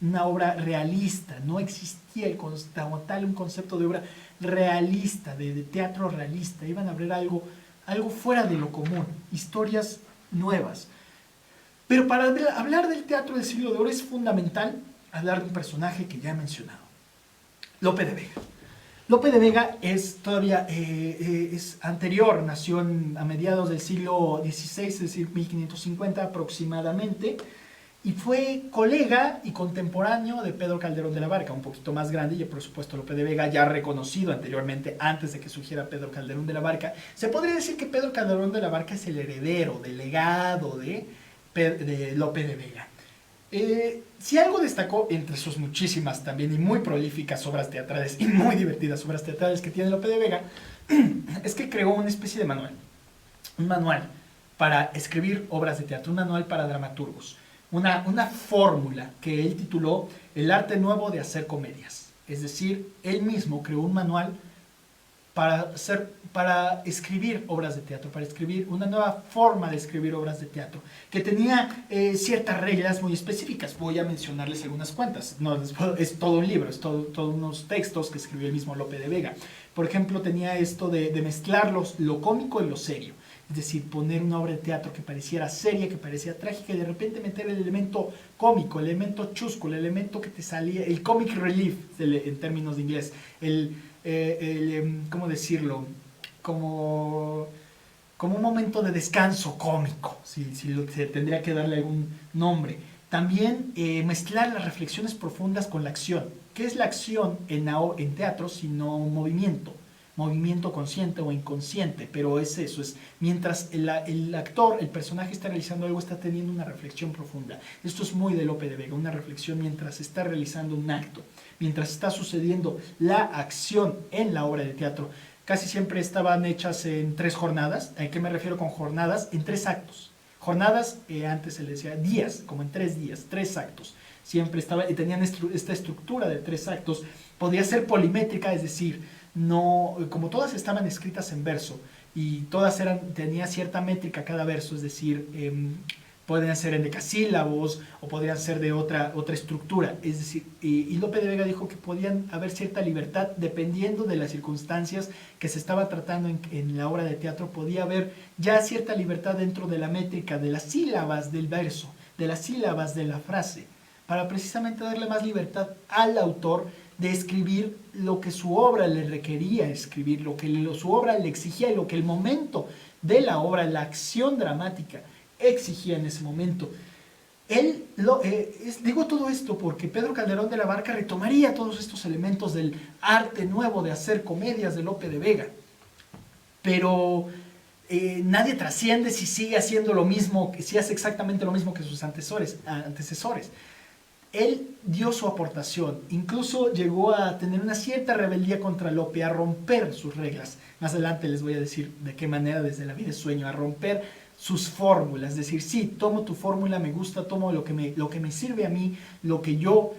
una obra realista, no existía como tal un concepto de obra realista, de teatro realista, iban a ver algo fuera de lo común, historias nuevas. Pero para hablar del teatro del siglo de oro es fundamental hablar de un personaje que ya he mencionado, Lope de Vega. Lope de Vega es todavía es anterior, nació a mediados del siglo XVI, es decir, 1550 aproximadamente, y fue colega y contemporáneo de Pedro Calderón de la Barca, un poquito más grande, y por supuesto Lope de Vega ya reconocido anteriormente, antes de que surgiera Pedro Calderón de la Barca. Se podría decir que Pedro Calderón de la Barca es el heredero, del legado de Lope de Vega. Si algo destacó entre sus muchísimas también y muy prolíficas obras teatrales y muy divertidas obras teatrales que tiene Lope de Vega, es que creó una especie de manual, un manual para escribir obras de teatro, un manual para dramaturgos, una fórmula que él tituló El arte nuevo de hacer comedias. Es decir, él mismo creó un manual para escribir obras de teatro, para escribir una nueva forma de escribir obras de teatro, que tenía ciertas reglas muy específicas. Voy a mencionarles algunas cuantas. No, es todo un libro, es todo unos textos que escribió el mismo Lope de Vega. Por ejemplo, tenía esto de mezclar lo cómico y lo serio. Es decir, poner una obra de teatro que pareciera seria, que parecía trágica, y de repente meter el elemento cómico, el elemento chusco, el elemento que te salía, el comic relief, en términos de inglés, ¿cómo decirlo? Como un momento de descanso cómico, si se tendría que darle algún nombre. También mezclar las reflexiones profundas con la acción. ¿Qué es la acción en teatro sino un movimiento consciente o inconsciente? Pero es eso, es mientras el actor, el personaje está realizando algo, está teniendo una reflexión profunda. Esto es muy de Lope de Vega, una reflexión mientras está realizando un acto, mientras está sucediendo la acción en la obra de teatro. Casi siempre estaban hechas en 3 jornadas. ¿A qué me refiero con jornadas? En 3 actos. Jornadas, antes se le decía días, como en 3 días, 3 actos. Siempre tenían esta estructura de 3 actos. Podía ser polimétrica, es decir, no, como todas estaban escritas en verso y todas tenía cierta métrica cada verso, es decir, podían ser en decasílabos o podían ser de otra estructura, es decir, y Lope de Vega dijo que podían haber cierta libertad dependiendo de las circunstancias que se estaba tratando en la obra de teatro. Podía haber ya cierta libertad dentro de la métrica, de las sílabas del verso, de las sílabas de la frase, para precisamente darle más libertad al autor de escribir lo que su obra le requería escribir, lo que su obra le exigía y lo que el momento de la obra, la acción dramática, exigía en ese momento. Digo todo esto porque Pedro Calderón de la Barca retomaría todos estos elementos del arte nuevo de hacer comedias de Lope de Vega. Pero nadie trasciende si sigue haciendo lo mismo, si hace exactamente lo mismo que sus antecesores. Él dio su aportación, incluso llegó a tener una cierta rebeldía contra Lope, a romper sus reglas. Más adelante les voy a decir de qué manera desde La vida es sueño, a romper sus fórmulas, es decir, sí, tomo tu fórmula, me gusta, tomo lo que me sirve a mí, lo que yo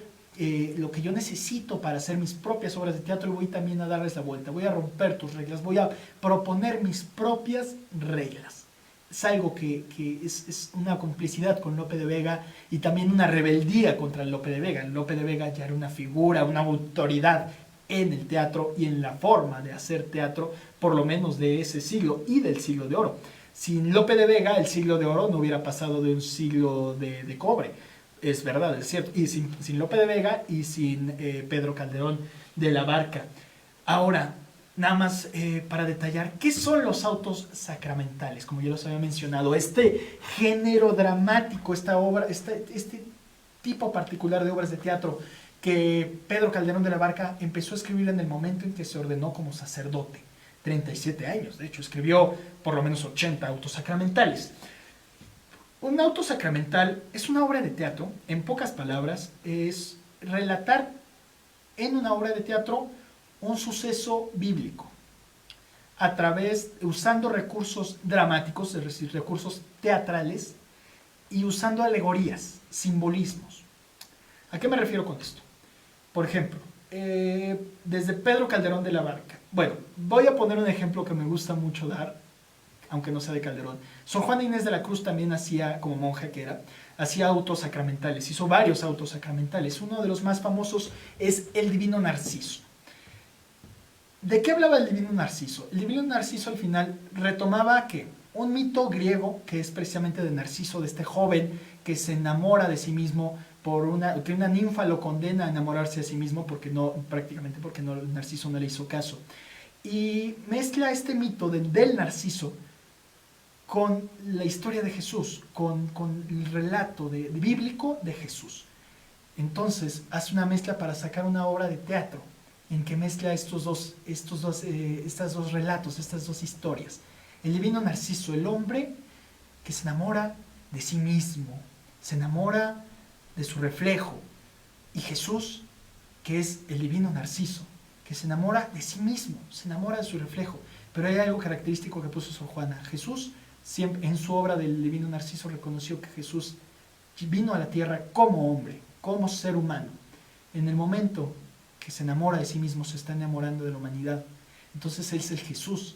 necesito para hacer mis propias obras de teatro, y voy también a darles la vuelta, voy a romper tus reglas, voy a proponer mis propias reglas. es algo que es una complicidad con Lope de Vega y también una rebeldía contra Lope de Vega. Lope de Vega ya era una figura, una autoridad en el teatro y en la forma de hacer teatro, por lo menos de ese siglo y del siglo de oro. Sin Lope de Vega, el siglo de oro no hubiera pasado de un siglo de cobre. Es verdad, es cierto. Y sin Lope de Vega y sin Pedro Calderón de la Barca. Ahora, nada más para detallar, ¿qué son los autos sacramentales? Como ya los había mencionado, este género dramático, esta obra, este tipo particular de obras de teatro que Pedro Calderón de la Barca empezó a escribir en el momento en que se ordenó como sacerdote. 37 años, de hecho, escribió por lo menos 80 autos sacramentales. Un auto sacramental es una obra de teatro, en pocas palabras, es relatar en una obra de teatro un suceso bíblico, a través, usando recursos dramáticos, es decir, recursos teatrales, y usando alegorías, simbolismos. ¿A qué me refiero con esto? Por ejemplo, desde Pedro Calderón de la Barca. Bueno, voy a poner un ejemplo que me gusta mucho dar, aunque no sea de Calderón. Sor Juana Inés de la Cruz también hacía, como monja que era, hacía autos sacramentales, hizo varios autos sacramentales. Uno de los más famosos es el Divino Narciso. ¿De qué hablaba el Divino Narciso? El Divino Narciso al final retomaba que un mito griego que es precisamente de Narciso, de este joven que se enamora de sí mismo que una ninfa lo condena a enamorarse de sí mismo prácticamente porque Narciso no le hizo caso. Y mezcla este mito del Narciso con la historia de Jesús, con el relato bíblico de Jesús. Entonces hace una mezcla para sacar una obra de teatro en que mezcla estos dos relatos, estas dos historias. El Divino Narciso, el hombre que se enamora de sí mismo, se enamora de su reflejo, y Jesús, que es el Divino Narciso, que se enamora de sí mismo, se enamora de su reflejo. Pero hay algo característico que puso Sor Juana. Jesús, siempre, en su obra del Divino Narciso, reconoció que Jesús vino a la tierra como hombre, como ser humano. En el momento que se enamora de sí mismo, se está enamorando de la humanidad. Entonces Él es el Jesús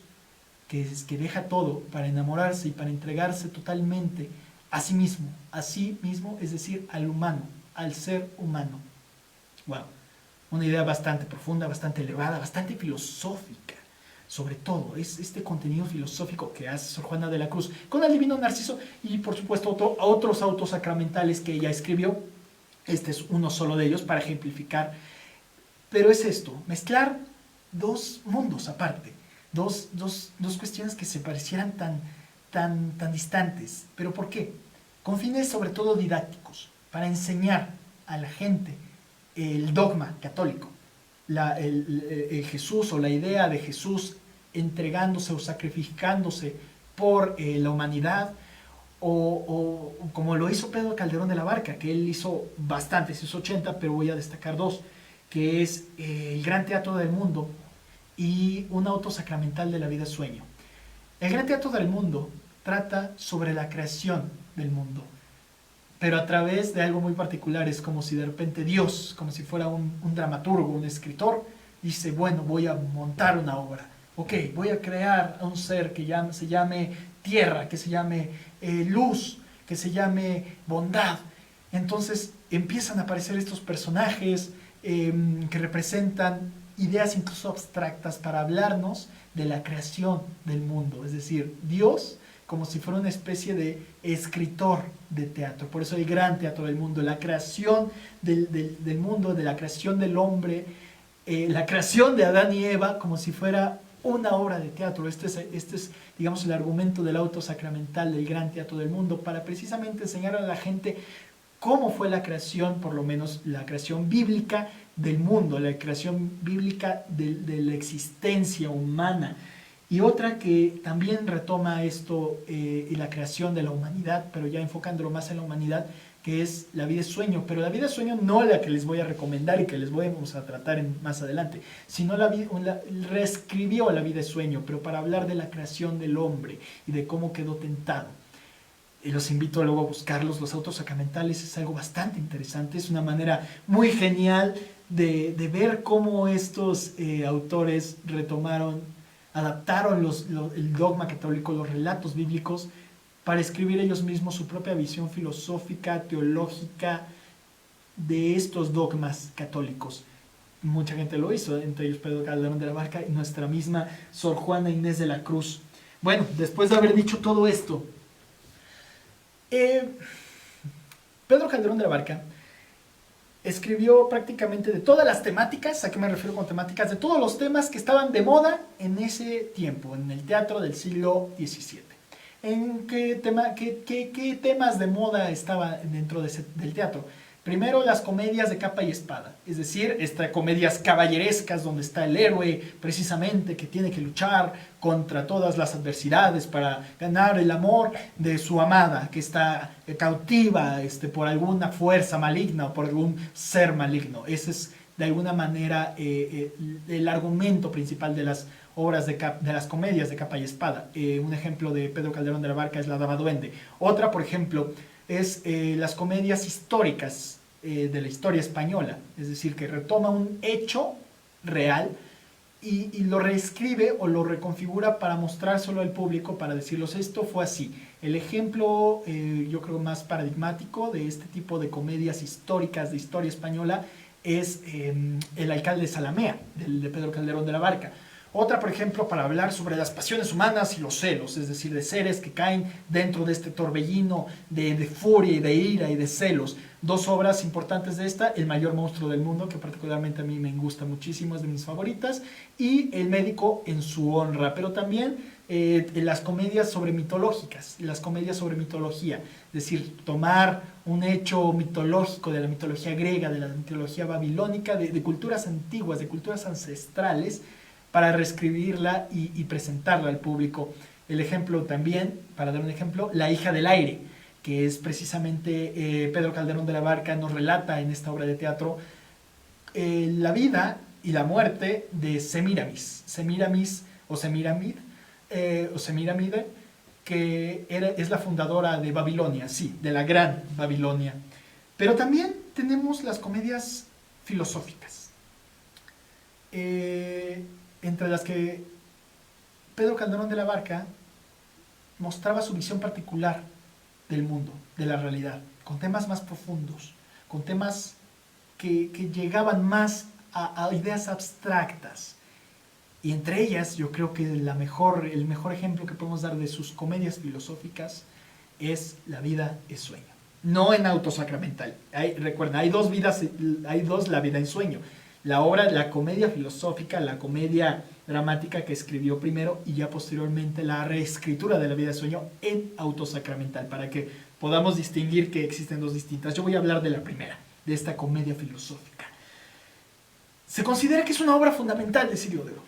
que deja todo para enamorarse y para entregarse totalmente a sí mismo, es decir, al humano, al ser humano. Wow, una idea bastante profunda, bastante elevada, bastante filosófica. Sobre todo, es este contenido filosófico que hace Sor Juana de la Cruz con el Divino Narciso y, por supuesto, otros autos sacramentales que ella escribió. Este es uno solo de ellos para ejemplificar. Pero es esto, mezclar dos mundos aparte, dos cuestiones que se parecieran tan distantes. ¿Pero por qué? Con fines sobre todo didácticos, para enseñar a la gente el dogma católico, el Jesús o la idea de Jesús entregándose o sacrificándose por la humanidad, o como lo hizo Pedro Calderón de la Barca, que él hizo bastantes, hizo 80, pero voy a destacar dos, que es el Gran Teatro del Mundo y un auto sacramental de la vida sueño. El Gran Teatro del Mundo trata sobre la creación del mundo, pero a través de algo muy particular. Es como si de repente Dios, como si fuera un dramaturgo, un escritor, dice, bueno, voy a montar una obra. Ok, voy a crear a un ser que se llame tierra, que se llame luz, que se llame bondad. Entonces empiezan a aparecer estos personajes que representan ideas incluso abstractas para hablarnos de la creación del mundo. Es decir, Dios como si fuera una especie de escritor de teatro. Por eso el Gran Teatro del Mundo, la creación del mundo, de la creación del hombre, la creación de Adán y Eva, como si fuera una obra de teatro. Este es, digamos, el argumento del auto sacramental del Gran Teatro del Mundo, para precisamente enseñar a la gente cómo fue la creación, por lo menos la creación bíblica del mundo, la creación bíblica de la existencia humana. Y otra que también retoma esto y la creación de la humanidad, pero ya enfocándolo más en la humanidad, que es La vida es sueño. Pero La vida es sueño no la que les voy a recomendar y que les vamos a tratar más adelante, sino reescribió La vida es sueño, pero para hablar de la creación del hombre y de cómo quedó tentado. Y los invito luego a buscarlos. Los autos sacramentales es algo bastante interesante, es una manera muy genial de ver cómo estos autores adaptaron el dogma católico, los relatos bíblicos, para escribir ellos mismos su propia visión filosófica, teológica de estos dogmas católicos. Mucha gente lo hizo, entre ellos Pedro Calderón de la Barca y nuestra misma Sor Juana Inés de la Cruz. Bueno, después de haber dicho todo esto, Pedro Calderón de la Barca escribió prácticamente de todas las temáticas. ¿A qué me refiero con temáticas? De todos los temas que estaban de moda en ese tiempo, en el teatro del siglo XVII. ¿En qué temas de moda estaban dentro del teatro? Primero, las comedias de capa y espada, es decir, estas comedias caballerescas donde está el héroe precisamente que tiene que luchar contra todas las adversidades para ganar el amor de su amada, que está cautiva por alguna fuerza maligna o por algún ser maligno. Ese es de alguna manera el argumento principal de las obras de las comedias de capa y espada. Un ejemplo de Pedro Calderón de la Barca es La Dama Duende. Otra, por ejemplo, es las comedias históricas de la historia española, es decir, que retoma un hecho real y lo reescribe o lo reconfigura para mostrárselo al público, para decirles esto fue así. El ejemplo yo creo más paradigmático de este tipo de comedias históricas de historia española es El alcalde de Zalamea, de Pedro Calderón de la Barca. Otra, por ejemplo, para hablar sobre las pasiones humanas y los celos, es decir, de seres que caen dentro de este torbellino de furia y de ira y de celos. Dos obras importantes de esta: El mayor monstruo del mundo, que particularmente a mí me gusta muchísimo, es de mis favoritas, y El médico en su honra, pero también las comedias sobre mitológicas, las comedias sobre mitología, es decir, tomar un hecho mitológico de la mitología griega, de la mitología babilónica, de culturas antiguas, de culturas ancestrales, para reescribirla y presentarla al público. El ejemplo también, para dar un ejemplo, La hija del aire, que es precisamente Pedro Calderón de la Barca nos relata en esta obra de teatro la vida y la muerte de Semíramis o Semíramide, que es la fundadora de Babilonia, sí, de la gran Babilonia. Pero también tenemos las comedias filosóficas, entre las que Pedro Calderón de la Barca mostraba su visión particular del mundo, de la realidad, con temas más profundos, con temas que llegaban más a ideas abstractas. Y entre ellas, yo creo que el mejor ejemplo que podemos dar de sus comedias filosóficas es La vida es sueño. No en Autosacramental. Recuerden, hay dos, La vida en sueño. La comedia filosófica, la comedia dramática que escribió primero, y ya posteriormente la reescritura de La vida de sueño en Autosacramental, para que podamos distinguir que existen dos distintas. Yo voy a hablar de la primera, de esta comedia filosófica. Se considera que es una obra fundamental del Siglo de Oro.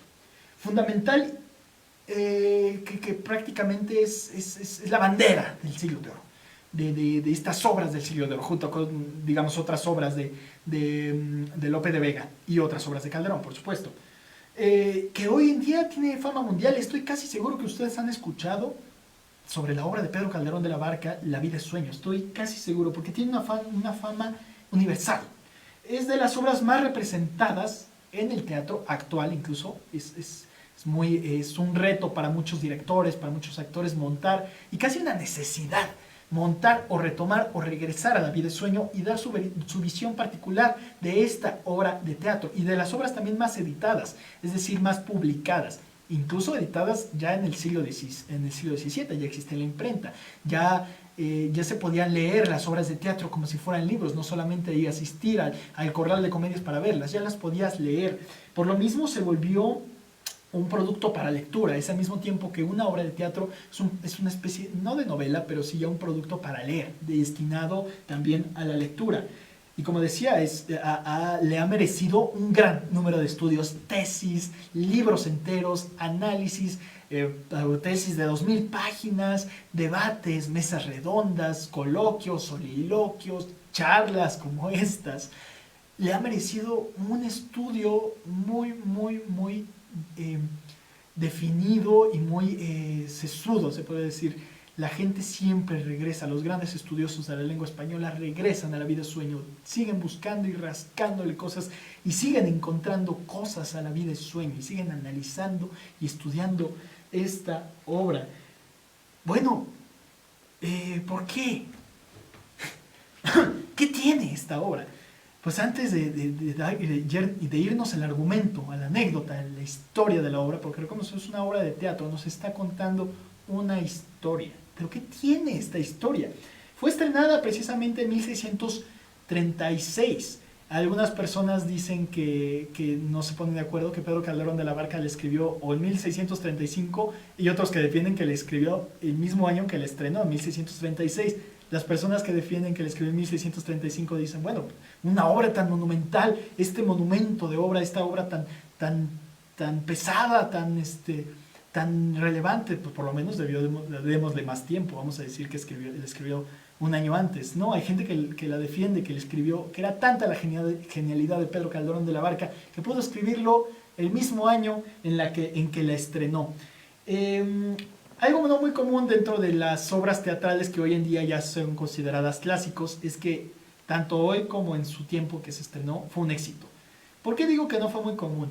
Fundamental, que prácticamente es la bandera del Siglo de Oro. De estas obras del Siglo de Oro, junto con, digamos, otras obras de Lope de Vega y otras obras de Calderón, por supuesto, que hoy en día tiene fama mundial. Estoy casi seguro que ustedes han escuchado sobre la obra de Pedro Calderón de la Barca, La vida es sueño. Estoy casi seguro, porque tiene una fama universal. Es de las obras más representadas en el teatro actual, incluso. Es un reto para muchos directores, para muchos actores montar, y casi una necesidad, montar o retomar o regresar a La vida es sueño y dar su visión particular de esta obra de teatro, y de las obras también más editadas, es decir, más publicadas, incluso editadas ya en el siglo XVII, ya existe la imprenta, ya se podían leer las obras de teatro como si fueran libros, no solamente ir a asistir al corral de comedias para verlas, ya las podías leer. Por lo mismo se volvió un producto para lectura, es al mismo tiempo que una obra de teatro es una especie, no de novela, pero sí ya un producto para leer, destinado también a la lectura. Y como decía, le ha merecido un gran número de estudios, tesis, libros enteros, análisis, tesis de 2000 páginas, debates, mesas redondas, coloquios, soliloquios, charlas como estas. Le ha merecido un estudio muy, muy, muy definido y muy sesudo, se puede decir. La gente siempre regresa, los grandes estudiosos de la lengua española regresan a La vida es sueño, siguen buscando y rascándole cosas, y siguen encontrando cosas a La vida es sueño, y siguen analizando y estudiando esta obra. Bueno, ¿Por qué? ¿Qué tiene esta obra? Pues antes de irnos al argumento, a la anécdota, a la historia de la obra, porque recordemos es una obra de teatro, nos está contando una historia. ¿Pero qué tiene esta historia? Fue estrenada precisamente en 1636. Algunas personas dicen que no se ponen de acuerdo, que Pedro Calderón de la Barca le escribió o en 1635 y otros que defienden que le escribió el mismo año que le estrenó, en 1636. Las personas que defienden que le escribió en 1635 dicen, bueno, una obra tan monumental, este monumento de obra, esta obra tan pesada, tan relevante, pues por lo menos démosle más tiempo, vamos a decir que le escribió un año antes. No, hay gente que la defiende, que le escribió, que era tanta la genialidad de Pedro Calderón de la Barca, que pudo escribirlo el mismo año en que la estrenó. Algo no muy común dentro de las obras teatrales que hoy en día ya son consideradas clásicos es que tanto hoy como en su tiempo que se estrenó fue un éxito. ¿Por qué digo que no fue muy común?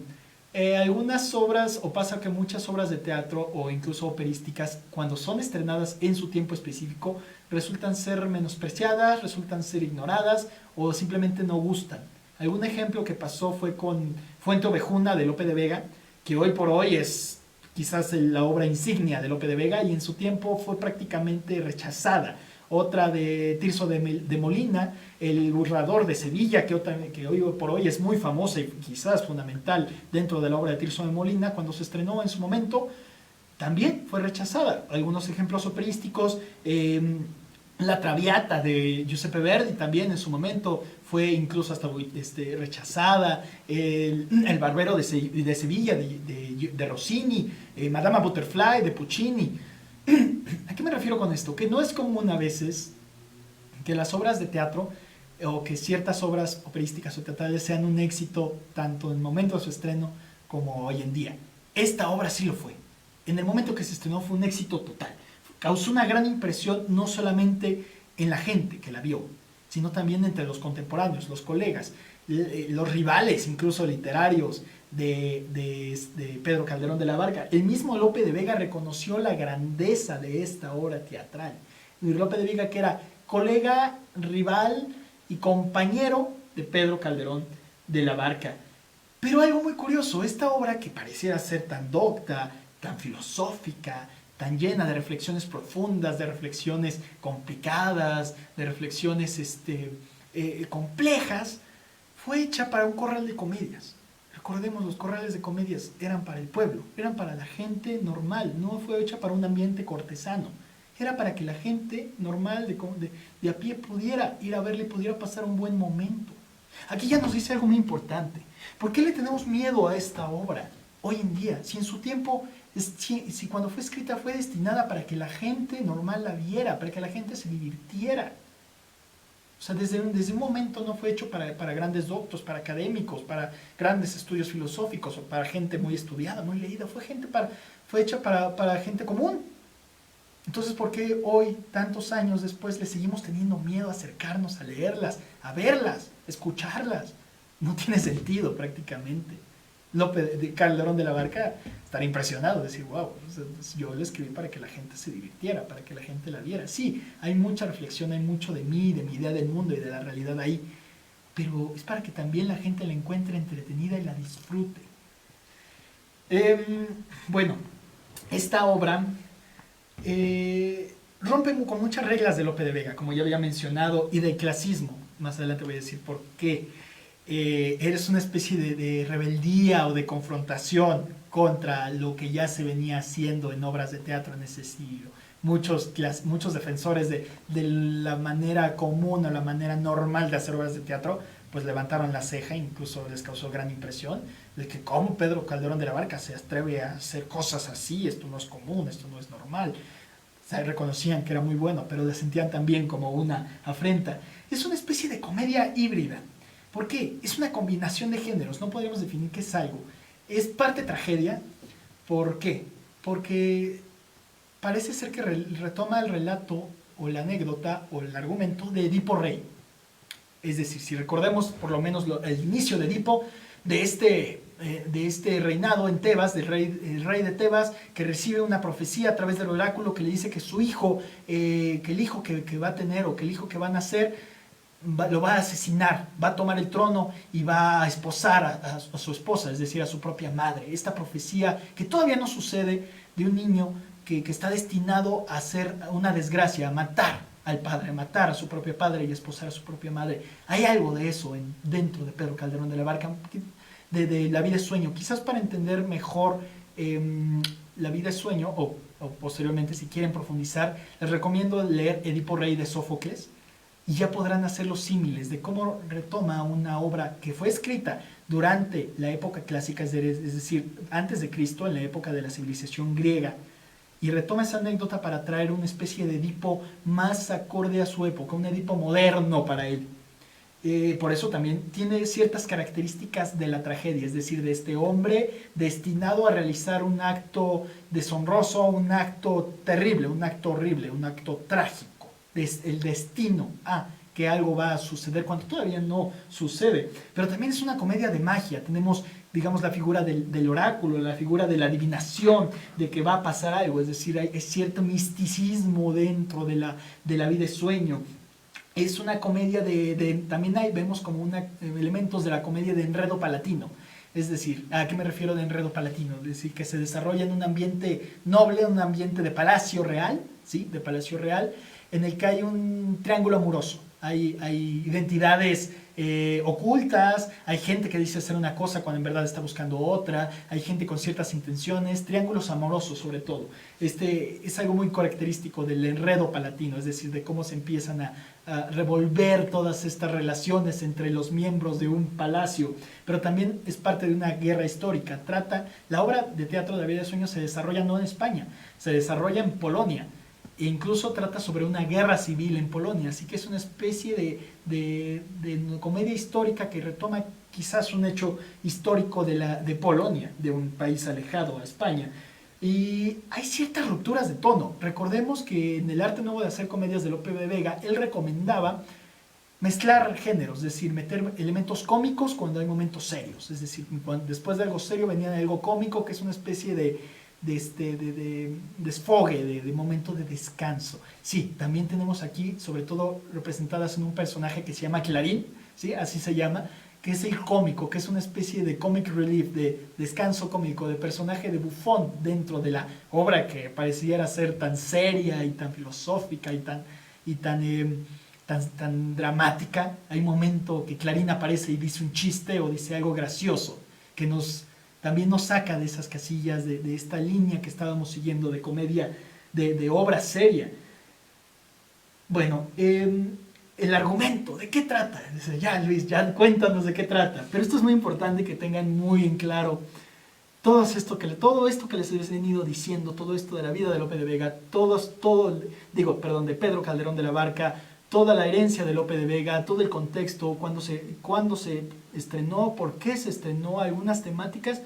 Algunas obras, o pasa que muchas obras de teatro o incluso operísticas, cuando son estrenadas en su tiempo específico, resultan ser menospreciadas, resultan ser ignoradas o simplemente no gustan. Algún ejemplo que pasó fue con Fuente Ovejuna de Lope de Vega, que hoy por hoy es quizás la obra insignia de Lope de Vega y en su tiempo fue prácticamente rechazada. Otra de Tirso de Molina, El burlador de Sevilla, que hoy por hoy es muy famosa y quizás fundamental dentro de la obra de Tirso de Molina, cuando se estrenó en su momento, también fue rechazada. Algunos ejemplos operísticos, La Traviata de Giuseppe Verdi también en su momento fue incluso hasta rechazada. El Barbero de Sevilla de Rossini, Madama Butterfly de Puccini. ¿A qué me refiero con esto? Que no es común a veces que las obras de teatro o que ciertas obras operísticas o teatrales sean un éxito tanto en el momento de su estreno como hoy en día. Esta obra sí lo fue. En el momento que se estrenó fue un éxito total. Causó una gran impresión no solamente en la gente que la vio, sino también entre los contemporáneos, los colegas, los rivales incluso literarios de Pedro Calderón de la Barca. El mismo Lope de Vega reconoció la grandeza de esta obra teatral. Y Lope de Vega, que era colega, rival y compañero de Pedro Calderón de la Barca. Pero algo muy curioso, esta obra que pareciera ser tan docta, tan filosófica, tan llena de reflexiones profundas, de reflexiones complicadas, de reflexiones complejas, fue hecha para un corral de comedias. Recordemos, los corrales de comedias eran para el pueblo, eran para la gente normal, no fue hecha para un ambiente cortesano. Era para que la gente normal de a pie pudiera ir a verle y pudiera pasar un buen momento. Aquí ya nos dice algo muy importante. ¿Por qué le tenemos miedo a esta obra hoy en día? Si en su tiempo, si cuando fue escrita fue destinada para que la gente normal la viera, para que la gente se divirtiera. O sea, desde un momento no fue hecho para grandes doctos, para académicos, para grandes estudios filosóficos o para gente muy estudiada, muy leída. Fue hecha para gente común. Entonces, ¿por qué hoy, tantos años después, le seguimos teniendo miedo a acercarnos a leerlas, a verlas, a escucharlas? No tiene sentido prácticamente. Lope de Calderón de la Barca estar impresionado, decir, wow, yo lo escribí para que la gente se divirtiera, para que la gente la viera. Sí, hay mucha reflexión, hay mucho de mí, de mi idea del mundo y de la realidad ahí, pero es para que también la gente la encuentre entretenida y la disfrute. Bueno, esta obra rompe con muchas reglas de Lope de Vega, como ya había mencionado, y del clasismo. Más adelante voy a decir por qué. Eres una especie de rebeldía o de confrontación contra lo que ya se venía haciendo en obras de teatro en ese siglo. Muchos defensores de la manera común o la manera normal de hacer obras de teatro, pues levantaron la ceja, incluso les causó gran impresión de que cómo Pedro Calderón de la Barca se atreve a hacer cosas así, esto no es común, esto no es normal. O sea, reconocían que era muy bueno, pero le sentían también como una afrenta. Es una especie de comedia híbrida. ¿Por qué? Es una combinación de géneros, no podríamos definir qué es algo. Es parte tragedia. ¿Por qué? Porque parece ser que retoma el relato o la anécdota o el argumento de Edipo Rey. Es decir, si recordemos por lo menos el inicio de Edipo, de este de este reinado en Tebas, el rey de Tebas, que recibe una profecía a través del oráculo que le dice que su hijo, que el hijo que va a tener o que el hijo que va a nacer, lo va a asesinar, va a tomar el trono y va a esposar a su esposa, es decir, a su propia madre. Esta profecía que todavía no sucede de un niño que está destinado a hacer una desgracia, a matar al padre, a matar a su propio padre y a esposar a su propia madre. Hay algo de eso dentro de Pedro Calderón de la Barca, de La vida es sueño. Quizás para entender mejor La vida es sueño, o posteriormente si quieren profundizar, les recomiendo leer Edipo Rey de Sófocles, y ya podrán hacer los símiles de cómo retoma una obra que fue escrita durante la época clásica, es decir, antes de Cristo, en la época de la civilización griega, y retoma esa anécdota para traer una especie de Edipo más acorde a su época, un Edipo moderno para él. Por eso también tiene ciertas características de la tragedia, es decir, de este hombre destinado a realizar un acto deshonroso, un acto terrible, un acto horrible, un acto trágico. El destino a que algo va a suceder cuando todavía no sucede. Pero también es una comedia de magia. Tenemos, digamos, la figura del oráculo, la figura de la adivinación, de que va a pasar algo. Es decir, hay cierto misticismo dentro de la vida de sueño. Es una comedia también vemos como elementos de la comedia de enredo palatino. Es decir, ¿a qué me refiero de enredo palatino? Es decir, que se desarrolla en un ambiente noble, un ambiente de palacio real, ¿sí? De palacio real, en el que hay un triángulo amoroso. Hay identidades ocultas, hay gente que dice hacer una cosa cuando en verdad está buscando otra, hay gente con ciertas intenciones, triángulos amorosos sobre todo. Es algo muy característico del enredo palatino, es decir, de cómo se empiezan a revolver todas estas relaciones entre los miembros de un palacio, pero también es parte de una guerra histórica. La obra de teatro de La vida de sueño se desarrolla no en España, se desarrolla en Polonia, e incluso trata sobre una guerra civil en Polonia, así que es una especie de comedia histórica que retoma quizás un hecho histórico de Polonia, de un país alejado a España. Y hay ciertas rupturas de tono. Recordemos que en el arte nuevo de hacer comedias de Lope de Vega, él recomendaba mezclar géneros, es decir, meter elementos cómicos cuando hay momentos serios, es decir, después de algo serio venía algo cómico, que es una especie de desfogue, de momento de descanso. Sí, también tenemos aquí, sobre todo representadas en un personaje que se llama Clarín, ¿sí? Así se llama, que es el cómico, que es una especie de comic relief, de descanso cómico, de personaje de bufón dentro de la obra que pareciera ser tan seria y tan filosófica y tan dramática. Hay un momento que Clarín aparece y dice un chiste o dice algo gracioso, que también nos saca de esas casillas, de esta línea que estábamos siguiendo de comedia, de obra seria. Bueno, el argumento, ¿de qué trata? Dice, ya Luis, ya cuéntanos de qué trata. Pero esto es muy importante que tengan muy en claro todo esto que les he venido diciendo, todo esto de la vida de Lope de Vega, de Pedro Calderón de la Barca, toda la herencia de Lope de Vega, todo el contexto, cuándo se estrenó, por qué se estrenó, algunas temáticas,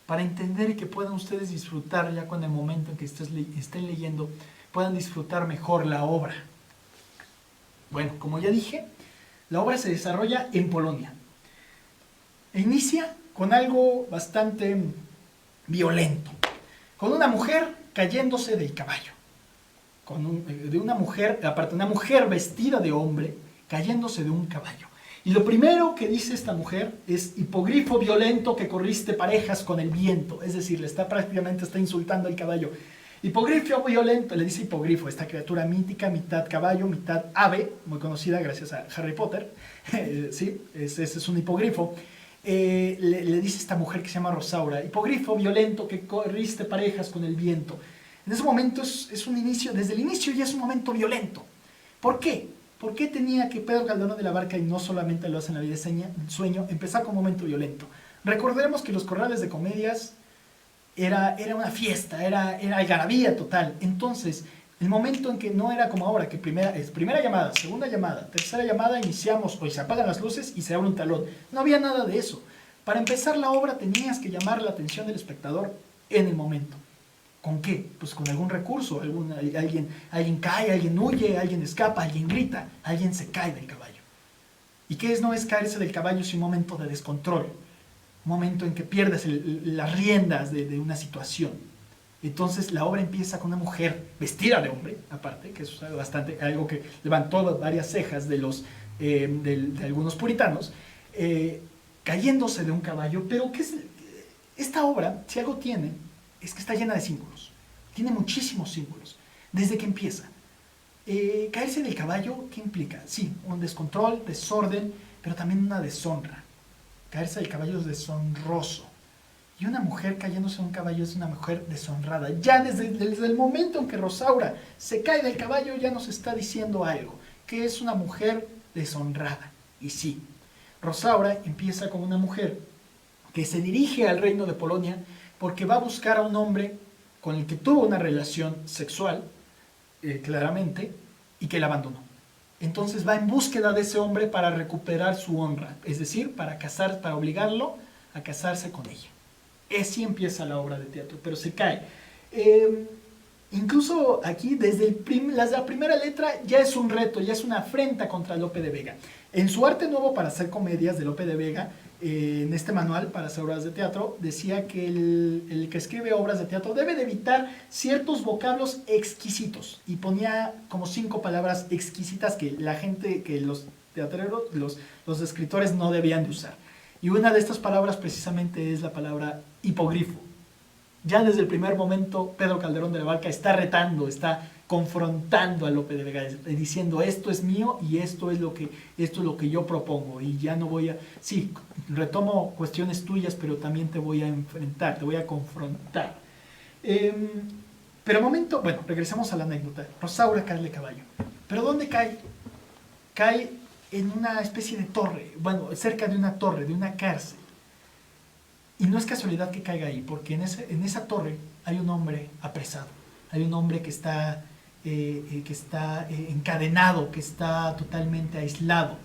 para entender y que puedan ustedes disfrutar ya con el momento en que estén leyendo, puedan disfrutar mejor la obra. Bueno, como ya dije, la obra se desarrolla en Polonia. E inicia con algo bastante violento, con una mujer cayéndose del caballo. Una mujer vestida de hombre cayéndose de un caballo. Y lo primero que dice esta mujer es: hipogrifo violento que corriste parejas con el viento. Es decir, prácticamente está insultando al caballo. Hipogrifo violento, le dice hipogrifo, esta criatura mítica, mitad caballo, mitad ave, muy conocida gracias a Harry Potter. Sí, ese es un hipogrifo. Le dice esta mujer que se llama Rosaura: hipogrifo violento que corriste parejas con el viento. En ese momento es un inicio, desde el inicio ya es un momento violento. ¿Por qué? ¿Por qué tenía que Pedro Calderón de la Barca, y no solamente lo hace en La vida de sueño, empezar con un momento violento? Recordemos que los corrales de comedias era una fiesta, era algarabía total. Entonces, el momento en que no era como ahora, que primera llamada, segunda llamada, tercera llamada, iniciamos, o se apagan las luces y se abre un talón. No había nada de eso. Para empezar la obra tenías que llamar la atención del espectador en el momento. ¿Con qué? Pues con algún recurso. Alguien cae, alguien huye, alguien escapa, alguien grita, alguien se cae del caballo. ¿Y qué no es caerse del caballo? Es un momento de descontrol. un momento en que pierdes las riendas de una situación. Entonces la obra empieza con una mujer vestida de hombre, aparte, que es algo que levantó varias cejas de algunos puritanos, cayéndose de un caballo. Pero esta obra, si algo tiene, es que está llena de símbolos. Tiene muchísimos símbolos, desde que empieza. Caerse del caballo, ¿qué implica? Sí, un descontrol, desorden, pero también una deshonra. Caerse del caballo es deshonroso. Y una mujer cayéndose de un caballo es una mujer deshonrada. Ya desde el momento en que Rosaura se cae del caballo ya nos está diciendo algo, que es una mujer deshonrada. Y sí, Rosaura empieza como una mujer que se dirige al reino de Polonia porque va a buscar a un hombre con el que tuvo una relación sexual, claramente, y que la abandonó. Entonces va en búsqueda de ese hombre para recuperar su honra, es decir, para obligarlo a casarse con ella. Así empieza la obra de teatro, pero se cae. Incluso aquí, desde la primera letra, ya es un reto, ya es una afrenta contra Lope de Vega. En su arte nuevo para hacer comedias de Lope de Vega, en este manual para hacer obras de teatro, decía que el que escribe obras de teatro debe de evitar ciertos vocablos exquisitos, y ponía como 5 palabras exquisitas que los teatreros, los escritores no debían de usar. Y una de estas palabras precisamente es la palabra hipogrifo. Ya desde el primer momento Pedro Calderón de la Barca está retando, está confrontando a Lope de Vega, diciendo esto es mío y esto es lo que yo propongo, y ya no voy a... Sí, retomo cuestiones tuyas, pero también te voy a enfrentar, te voy a confrontar. Pero momento, bueno, regresamos a la anécdota. Rosaura cae de caballo. ¿Pero dónde cae? Cae en una especie de torre, bueno, cerca de una torre, de una cárcel. Y no es casualidad que caiga ahí, porque en esa torre hay un hombre apresado, hay un hombre que está encadenado, que está totalmente aislado.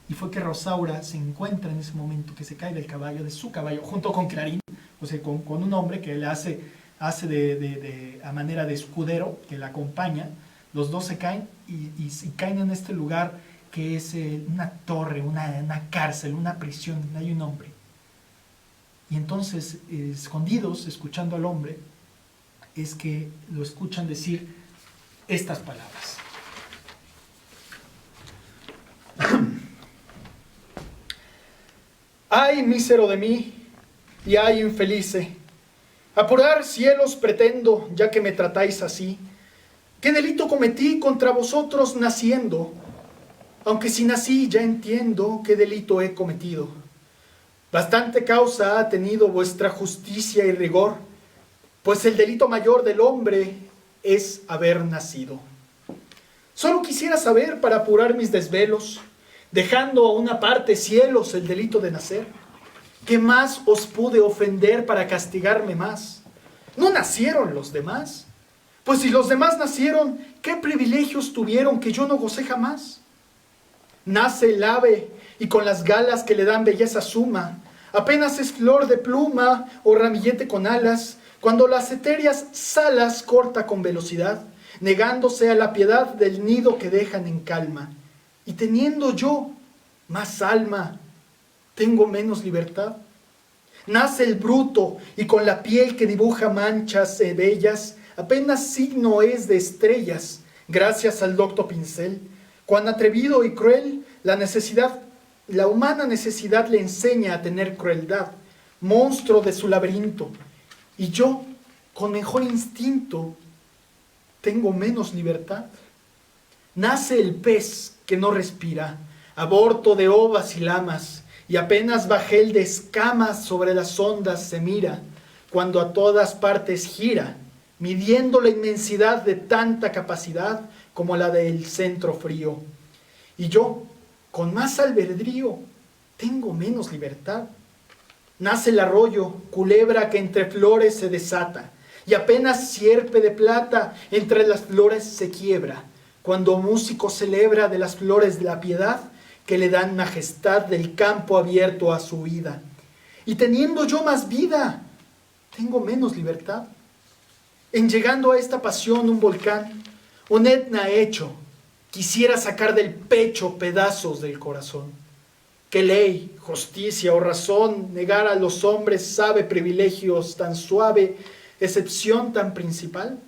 Y fue que Rosaura se encuentra en ese momento, que se cae del caballo, de su caballo, junto con Clarín, o sea, con un hombre que le hace a manera de escudero, que la acompaña. Los dos se caen y caen en este lugar que es una torre, una cárcel, una prisión, donde hay un hombre. Y entonces, escondidos, escuchando al hombre, es que lo escuchan decir estas palabras. Ay, mísero de mí, y ay, infelice, apurar cielos pretendo, ya que me tratáis así. ¿Qué delito cometí contra vosotros naciendo? Aunque si nací ya entiendo qué delito he cometido. Bastante causa ha tenido vuestra justicia y rigor, pues el delito mayor del hombre es haber nacido. Solo quisiera saber para apurar mis desvelos, dejando a una parte cielos el delito de nacer, ¿qué más os pude ofender para castigarme más? ¿No nacieron los demás? Pues si los demás nacieron, ¿qué privilegios tuvieron que yo no gocé jamás? Nace el ave y con las galas que le dan belleza suma, apenas es flor de pluma o ramillete con alas, cuando las etéreas salas corta con velocidad, negándose a la piedad del nido que dejan en calma. Y teniendo yo más alma, ¿tengo menos libertad? Nace el bruto y con la piel que dibuja manchas bellas, apenas signo es de estrellas, gracias al docto pincel. Cuán atrevido y cruel la humana necesidad le enseña a tener crueldad, monstruo de su laberinto. Y yo, con mejor instinto, tengo menos libertad. Nace el pez que no respira, aborto de ovas y lamas, y apenas bajel de escamas sobre las ondas se mira, cuando a todas partes gira, midiendo la inmensidad de tanta capacidad como la del centro frío. Y yo, con más albedrío, tengo menos libertad. Nace el arroyo, culebra que entre flores se desata, y apenas sierpe de plata entre las flores se quiebra, cuando músico celebra de las flores de la piedad que le dan majestad del campo abierto a su vida. Y teniendo yo más vida, tengo menos libertad. En llegando a esta pasión un volcán, un Etna hecho, quisiera sacar del pecho pedazos del corazón. ¿Qué ley, justicia o razón, negar a los hombres sabe privilegios tan suave, excepción tan principal?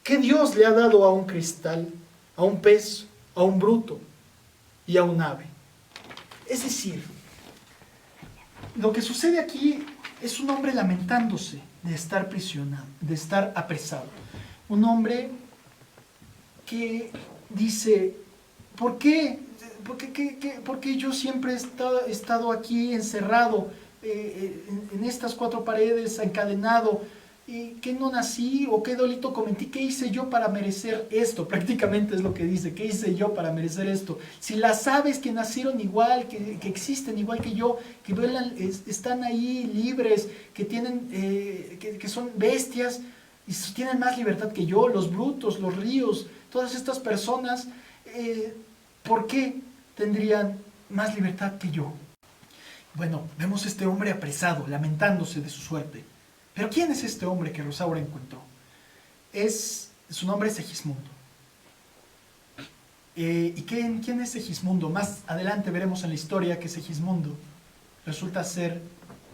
¿Qué Dios le ha dado a un cristal, a un pez, a un bruto y a un ave? Es decir, lo que sucede aquí es un hombre lamentándose de estar prisionado, de estar apresado. Un hombre que dice, ¿por qué? ¿Por qué yo siempre he estado aquí encerrado en estas cuatro paredes, encadenado? ¿Qué no nací o qué delito cometí? ¿Qué hice yo para merecer esto? Prácticamente es lo que dice, ¿qué hice yo para merecer esto? Si las aves que nacieron igual, que existen igual que yo, que vuelan, están ahí libres, que tienen, que son bestias y tienen más libertad que yo, los brutos, los ríos, todas estas personas, ¿por qué tendrían más libertad que yo? Bueno, vemos a este hombre apresado, lamentándose de su suerte. Pero ¿quién es este hombre que Rosaura encontró? Su nombre es Segismundo. ¿Y quién es Segismundo? Más adelante veremos en la historia que Segismundo resulta ser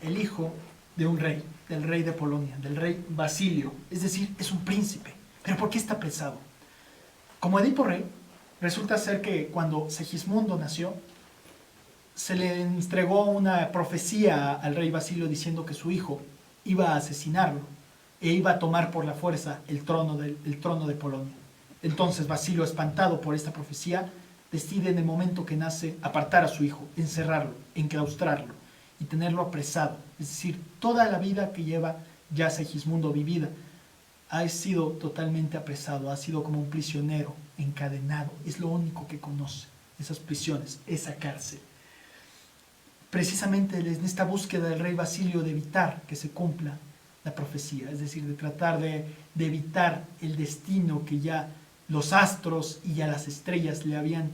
el hijo de un rey, del rey de Polonia, del rey Basilio. Es decir, es un príncipe. ¿Pero por qué está apresado? Como Edipo Rey, resulta ser que cuando Segismundo nació, se le entregó una profecía al rey Basilio diciendo que su hijo iba a asesinarlo e iba a tomar por la fuerza el trono de Polonia. Entonces Basilio, espantado por esta profecía, decide en el momento que nace apartar a su hijo, encerrarlo, enclaustrarlo y tenerlo apresado. Es decir, toda la vida que lleva ya Segismundo vivida ha sido totalmente apresado, ha sido como un prisionero, encadenado. Es lo único que conoce, esas prisiones, esa cárcel. Precisamente en esta búsqueda del rey Basilio de evitar que se cumpla la profecía, es decir, de tratar de evitar el destino que ya los astros y ya las estrellas le habían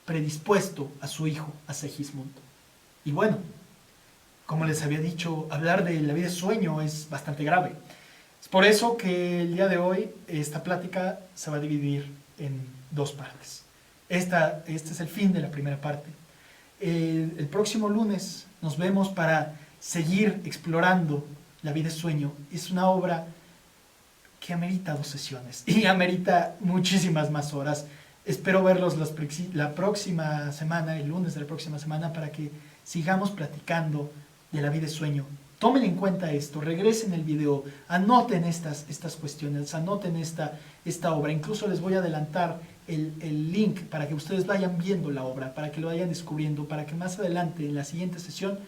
predispuesto a su hijo, a Segismundo. Y bueno, como les había dicho, hablar de la vida de sueño es bastante grave. Es por eso que el día de hoy esta plática se va a dividir en dos partes. Este es el fin de la primera parte. El próximo lunes nos vemos para seguir explorando La vida es sueño. Es una obra que amerita 2 sesiones y amerita muchísimas más horas. Espero verlos la próxima semana, el lunes de la próxima semana, para que sigamos platicando de La vida es sueño. Tomen en cuenta esto, regresen el video, anoten estas cuestiones, anoten esta obra. Incluso les voy a adelantar el link para que ustedes vayan viendo la obra, para que lo vayan descubriendo, para que más adelante, en la siguiente sesión,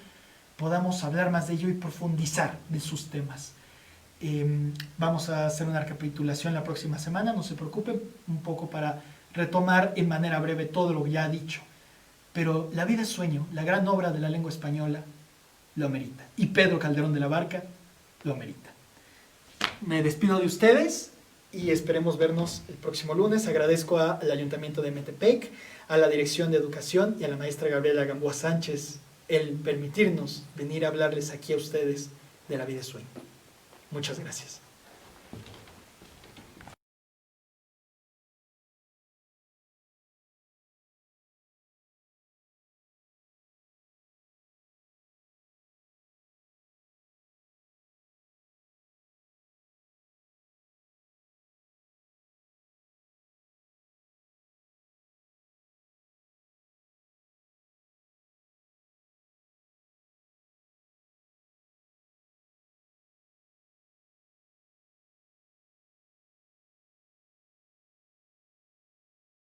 podamos hablar más de ello y profundizar de sus temas. Vamos a hacer una recapitulación la próxima semana, no se preocupen, un poco para retomar en manera breve todo lo ya dicho. Pero La vida es sueño, la gran obra de la lengua española, lo amerita. Y Pedro Calderón de la Barca lo amerita. Me despido de ustedes y esperemos vernos el próximo lunes. Agradezco al Ayuntamiento de Metepec, a la Dirección de Educación y a la maestra Gabriela Gamboa Sánchez el permitirnos venir a hablarles aquí a ustedes de La vida es sueño. Muchas gracias.